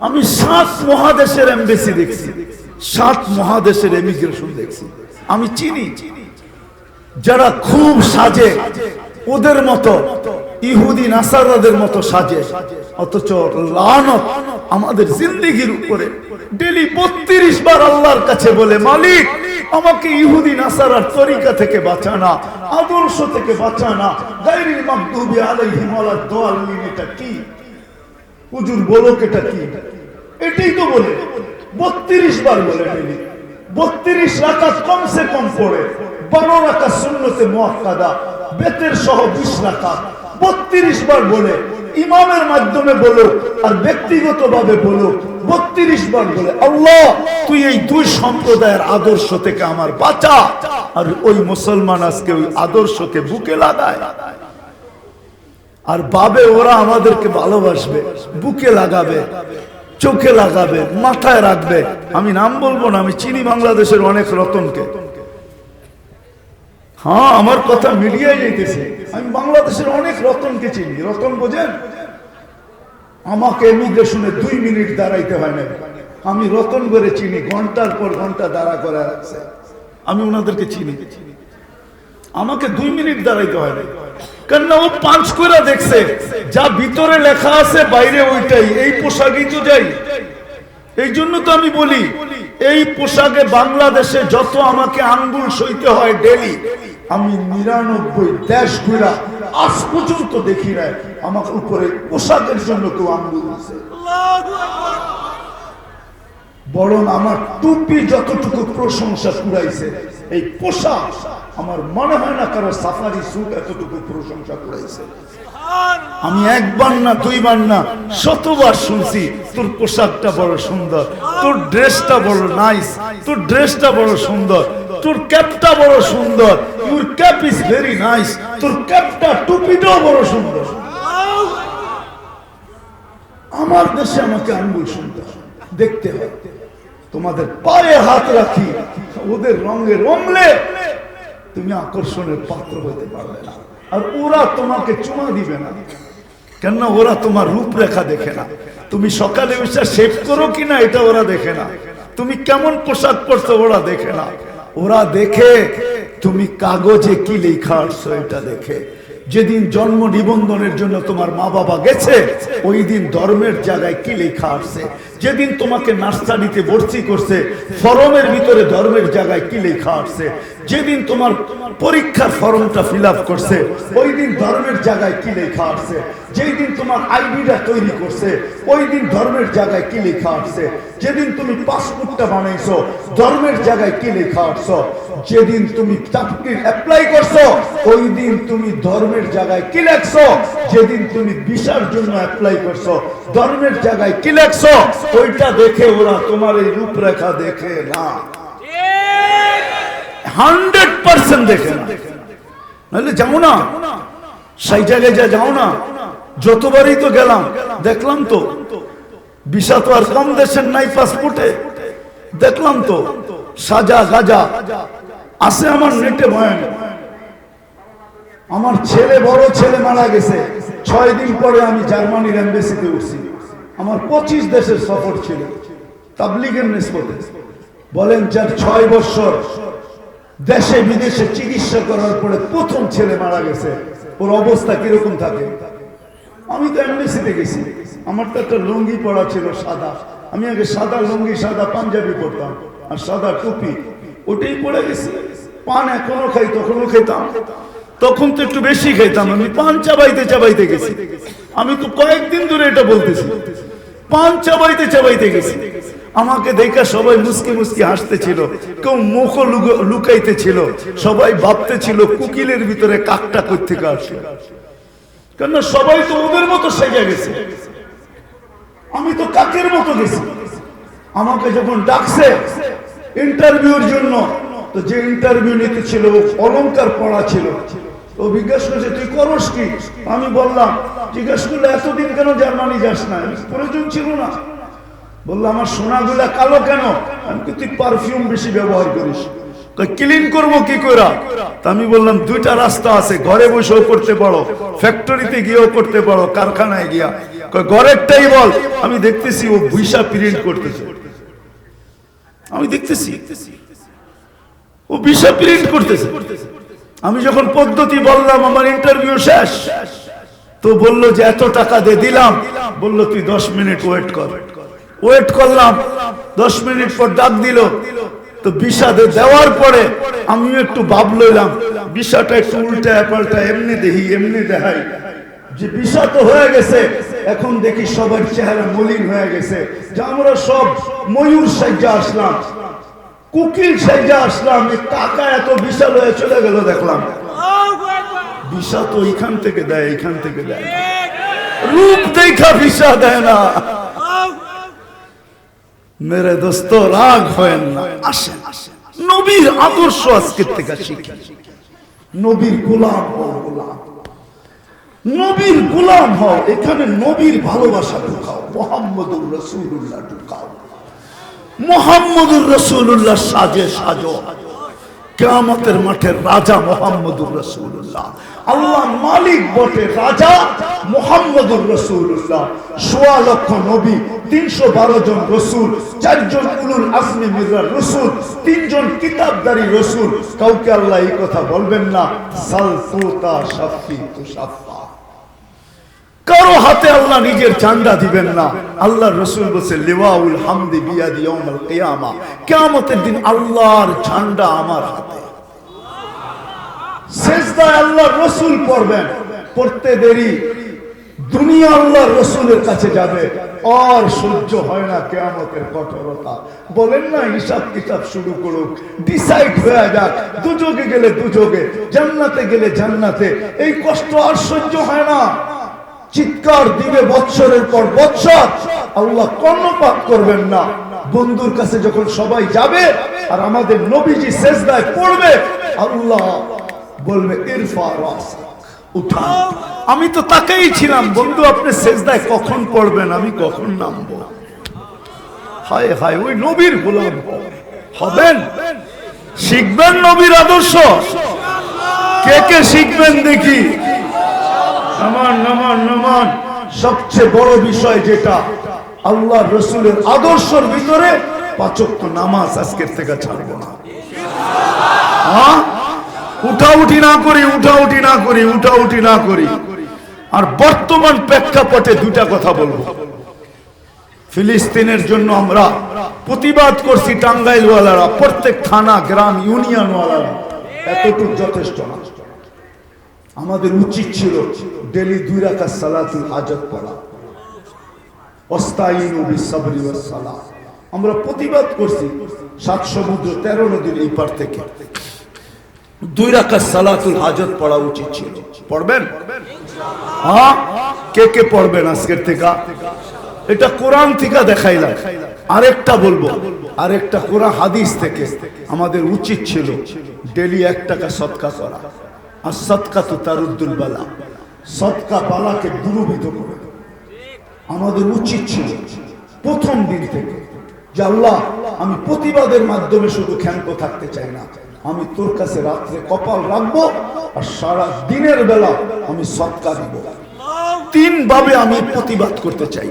আমি 7 মহাদেশের এমবেসি দেখছি, 7 মহাদেশের ইমিগ্রেশন দেখছি। আমি চিনি যারা খুব সাজে, ওদের মতো ইহুদি নাসারাদের মতো সাজে, অথচ লানত আমাদের জিন্দেগির উপরে ডেলি 32 বার আল্লাহর কাছে বলে, মালিক আমাকে ইহুদি নাসারার তরিকা থেকে বাঁচানা, আদর্শ থেকে বাঁচানা। গায়রিল মাগদুবি আলাইহিম ওয়ালাদ দাল্লিন। এটা কি হুজুর বলো, এটা কি? এটাই তো বলে 32 বার বলে ডেলি। 32 রাকাত কমসে কম পড়ে, 12 রাকাত সুন্নতে মুআক্কাদা, বেতের সহ 20 রাকাত 32 বার বলে। ইমামের মাধ্যমে বলো আর ব্যক্তিগতভাবে বলো, 32 বার বলে, আল্লাহ তুই এই 2 সম্প্রদায়ের আদর্শ থেকে আমার বাঁচা। আর ওই মুসলমান আজকে ওই আদর্শকে বুকে লাগায় আর ভাবে ওরা আমাদেরকে ভালোবাসবে, বুকে লাগাবে, চোখে লাগাবে, মাথায় রাখবে। আমি নাম বলবো না, আমি চিনি বাংলাদেশের অনেক রতনকে। হ্যাঁ, আমার কথা মিডিয়ায় যাইতেছে, আমি বাংলাদেশের অনেক রতনকে চিনি। রতন বোঝেন? আমাকে ইমিগ্রেশনে 2 মিনিট দাঁড়াইতে হয় না, আমি রতন করে চিনি, ঘন্টার পর ঘন্টা দাঁড়া করে রাখছে। আমি ওনাদেরকে চিনি, আমাকে 2 মিনিট দাঁড়াইতে হয় না, কারণ ও 5 করে দেখছে, যা ভিতরে লেখা আছে বাইরে ওইটাই। এই পোশাকই তো যাই। এই জন্য তো আমি বলি, এই পোশাকে বাংলাদেশে যত আমাকে আঙ্গুল সইতে হয় ডেলি, আমি 99 দেশ ঘুরা আজ পর্যন্ত দেখি নাই আমার উপরে পোশাকের জন্য কেউ আঙ্গুল দিছে। বরং আমার টুপি যতটুকু প্রশংসা কুড়াইছে, এই পোশাক আমার মনে হয় না কারো সাফারি স্যুট এতটুকু প্রশংসা করেছে। আমি একবার না দুইবার না শতবার শুনছি তোর পোশাকটা বড় সুন্দর, তোর ড্রেসটা বড় নাইস, তোর ড্রেসটা বড় সুন্দর, তোর ক্যাপটা বড় সুন্দর, your cap is very nice, তোর ক্যাপটা টুপিটাও বড় সুন্দর। আমার দেশে আমাকে আঙ্গুল শুনতে হয়, দেখতে হয়, তোমাদের পায়ে হাত রাখি, ওদের রঙে রঙলে তুমি আকর্ষণের পাত্র হতে পারবে না। আর ওরা তোমাকে চুমা দিবে না, কেননা ওরা তোমার রূপরেখা দেখে না। তুমি সকালে উঠে শেভ করো কিনা এটা ওরা দেখে না, তুমি কেমন পোশাক পরছো ওরা দেখে না। ওরা দেখে তুমি কাগজে কি লেখা আসছো এটা দেখে। যেদিন জন্ম নিবন্ধনের জন্য তোমার মা বাবা গেছে ওই দিন ধর্মের জায়গায় কি লেখা আসছে। যেদিন তোমাকে নার্সারিতে ভর্তি করছে ফরমের ভিতরে ধর্মের জায়গায় কি লেখা আসছে। যেদিন তোমার পরীক্ষার ফর্মটা ফিল আপ করছে ওই দিন ধর্মের জায়গায় কি লেখা আসছে। যেই দিন তোমার আইডিটা তৈরি করছে ওই দিন ধর্মের জায়গায় কি লেখা আসছে। যেদিন তুমি পাসপোর্টটা বানাইছো ধর্মের জায়গায় কি লেখা আসছো। যেদিন তুমি চাকরির অ্যাপ্লাই করছো ওই দিন তুমি ধর্মের জায়গায় কি লেখছো। যেদিন তুমি ভিসার জন্য অ্যাপ্লাই করছো ধর্মের জায়গায় কি লেখছো। ওইটা দেখে ওরা তোমার এই রূপরেখা দেখে না, 100% দেখে না। নাহলে যাও না সেই জায়গায় যাও না। যতবারই তো গেলাম দেখলাম তো ভিসা তো আর কম দেশের নাই পাসপোর্টে, দেখলাম তো সাজা গাজা আছে। আমার নেটে বয়ান, আমার ছেলে বড় ছেলে মারা গেছে 6 দিন পরে আমি জার্মানির এমবেসিতে উঠছি। আমার 25 দেশের সফর ছিল তাবলীগের নিসবতে। বলেন যার 6 বছর দেশে বিদেশে চিকিৎসা করার পরে প্রথম ছেলে মারা গেছে ওর অবস্থা কিরকম থাকে। আমি তো এমবেসিতে গেছি, আমার তো একটা লুঙ্গি পরা ছিল সাদা। আমি আগে সাদা লুঙ্গি সাদা পাঞ্জাবি পরতাম আর সাদা টুপি, ওটাই পরে গেছি। পান এখনো খাই, তখনও খেতাম, তখন তো একটু বেশি খেতাম। আমি পান চাবাইতে চাবাইতে গেছি। আমি তো কয়েকদিন ধরে এটা বলতেছি, পান চাবাইতে চাবাইতে গেছি। আমাকে দেখা সবাই মুস্কি মুস্কি হাসতেছিল, কেউ মুখ লুকাইতে ছিল, সবাই ভাবতেছিল কুকিলের ভিতরে কাকটা কই থেকে আসে। কেন সবাই তো ওদের মতো সেজে গেছে, আমি তো কাকের মতো গেছি। আমাকে যখন ডাকছে ইন্টারভিউর জন্য, তো যে ইন্টারভিউ নিতে ছিল অলংকার পড়া ছিল, তো জিজ্ঞাসা করছে তুই করস কি। আমি বললাম জিজ্ঞাসা করলে এতদিন কেন জার্মানি যাস না, প্রয়োজন ছিল না। বললাম আমার সোনাগুলা কালো কেন। আমি তুই পারফিউম বেশি ব্যবহার করিস। ক্লিন করবো কি করে। আমি বললাম দুইটা রাস্তা আছে, ঘরে বসেও করতে পারো, ফ্যাক্টরিতে গিয়েও করতে পারো, কারখানায় গিয়া। ঘরেরটাই বল। আমি দেখতেছি ও ভিসা প্রিন্ট করতেছে, আমি দেখতেছি ও ভিসা প্রিন্ট করতেছে। আমি যখন পদ্ধতি বললাম আমার ইন্টারভিউ শেষ, তো বললো যে এত টাকা দিয়ে দিলাম, বললো তুই 10 মিনিট ওয়েট কর। ওয়েট করলাম, 10 মিনিট পর ডাক দিল। তো ভিসা দেওয়ার পরে আমিও একটু ভাব লইলাম, ভিসাটা একটু উল্টা পাল্টা এমনি দেখি এমনি দেখাই যে ভিসা তো হয়ে গেছে। এখন দেখি সবার চেহারা মলিন হয়ে গেছে, যে আমরা সব ময়ূর সাইজা আসলাম, কুকিল সাইজা আসলাম, টাকা এত ভিসা লয়ে চলে গেল। দেখলাম ভিসা তো এখান থেকে দেয়, এখান থেকে দেয়, রূপ দেখা ভিসা দেয় না। মেরে দোস্ত রাগ হয় না, আসেন নবীর আদর্শ আজকের থেকে শিখি। নবীর গোলাম হও, গোলাম, নবীর গোলাম হও। এখানে নবীর ভালোবাসা ঢুকাও, মুহাম্মদুর রাসূলুল্লাহ ঢুকাও, মুহাম্মদুর রাসূলুল্লাহ সাজে সাজো। কিয়ামতের মাঠের রাজা মুহাম্মদুর রাসূলুল্লাহ, আল্লাহ মালিক বটে, রাজা মুহাম্মদুর রাসূলুল্লাহ। ১৬ লক্ষ নবী, ৩১২ জন রসুল, ৪ জন উলুল আজমি মিরার রসুল, ৩ জন কিতাবদারি রসুল। কাউকে আল্লাহ এই কথা বলবেন না সালতুতা শাফি তুশাফা। কারো হাতে আল্লাহ নিজের ঝান্ডা দিবেন না। আল্লাহ রসুল বলছে লিওয়াউল হামদি বিয়াদি ইয়াউমুল কিয়ামা, কিয়ামতের দিন আল্লাহর ঝান্ডা আমার হাতে। সেজদায় আল্লাহ রসুল পড়বেন, পড়তে দেরি দুনিয়া আল্লাহর রাসূলের কাছে যাবে, আর সহ্য হয় না কিয়ামতের কঠোরতা। বলেন না হিসাব কিতাব শুরু করুক, ডিসাইড হয়ে যাক, দুজকে গেলে দুজকে, জান্নাতে গেলে জান্নাতে। এই কষ্ট আর সহ্য হয় না। চিৎকার দিবে বৎসরের পর বৎসর, আল্লাহ কর্ণপাত করবেন না। বন্ধুর কাছে যখন সবাই যাবে আর আমাদের নবীজি সেজদায় পড়বে, আল্লাহ বলবে ইরফা রাসাক, উঠা। আমি তো তাকেই ছিলাম, বন্ধু আপনি সেজদায় কখন পড়বেন, আমি কখন নামবো। হায় হায়, ওই নবীর গোলাম হবেন, শিখবেন নবীর আদর্শ। কে কে শিখবেন দেখি? নামান নামান নামান। সবচেয়ে বড় বিষয় যেটা, আল্লাহ রসুলের আদর্শের ভিতরে 5 ওয়াক্ত নামাজ আজকের থেকে ছাড়বো না। হ্যাঁ, উঠাউঠি না করি, উঠাউঠি না করি, উঠাউঠি না করি। আর বর্তমান প্রেক্ষাপটে দুটা কথা বলবো। ফিলিস্তিনের জন্য আমরা প্রতিবাদ করছি, টাঙ্গাইলওয়ালারা, প্রত্যেক থানা গ্রাম ইউনিয়নওয়ালারা। এতটুকু যথেষ্ট না। আমাদের উচিত ছিল ডেলি 2 রাকাত সালাতুল হাজত পড়া। ওয়াস্তাইনু বিসসবরি ওয়াস সালাহ। আমরা প্রতিবাদ করছি 7 সমুদ্র 13 নদীর এই পার থেকে 2 রাকাত সালাতুল হাজত পড়া উচিত ছিল। পড়বেন? হ্যাঁ, কে কে পড়বেন আজকের থেকে? এটা কোরআন থেকে দেখাইলাম। আরেকটা বলবো, আরেকটা কোরআন হাদিস থেকে। আমাদের উচিত ছিল ডেলি 1 টাকা সদকা করা। আর সদকা তো তারুদ্দুল বালা, সদকা বালাকে দূরীভূত করে। আমাদের উচিত ছিল প্রথম দিন থেকে যে আল্লাহ, আমি প্রতিবাদের মাধ্যমে শুধু ক্ষান্ত থাকতে চাই না, আমি তোর কাছে রাত্রে কপাল রাখবো আর সারা দিনের বেলা আমি সদকা দিব। 3 ভাবে আমি প্রতিবাদ করতে চাই।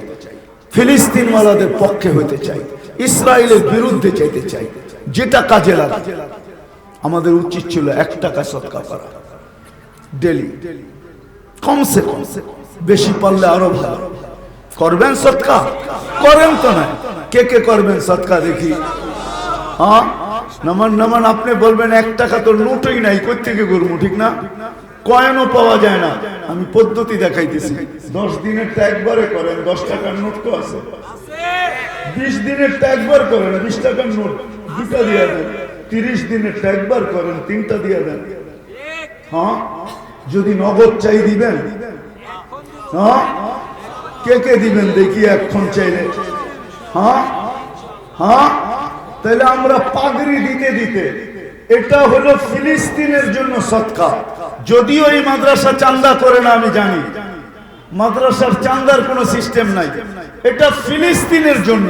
ফিলিস্তিনওয়ালাদের পক্ষে হইতে চাই, ইসরায়েলের বিরুদ্ধে চাইতে চাই, যেটা কাজে লাগে। আমাদের উচিত ছিল 1 টাকা সদকা করা ডেলি, কমসে কম। বেশি পারলে আরো ভালো। করবেন সদকা? করেন তো না? কে কে করবেন সদকা দেখি? হ্যাঁ, নামান নামান। আপনি বলবেন 1 টাকা তো নোটই নাই, কই থেকে করবো, ঠিক না? কয়েনও পাওয়া যায় না। আমি পদ্ধতি দেখাইতেছি। 10 দিনেরটা একবারে করেন, 10 টাকার নোট তো আছে। 20 দিনেরটা একবার করেন, 20 টাকার নোট 2টা দিয়ে দেন। 30 দিনেরটা একবার করেন, 3টা দিয়ে দেন। হ্যাঁ, যদি নগদ চাই দিবেন? হ্যাঁ, কে কে দিবেন দেখি এখন চাইলে? হ্যাঁ হ্যাঁ, তাহলে আমরা পাগড়ি দিতে দিতে, এটা হলো ফিলিস্তিনের জন্য সদকা। যদিও এই মাদ্রাসা চান্দা করে না, আমি জানি মাদ্রাসার চান্দার কোনো সিস্টেম নাই। এটা ফিলিস্তিনের জন্য।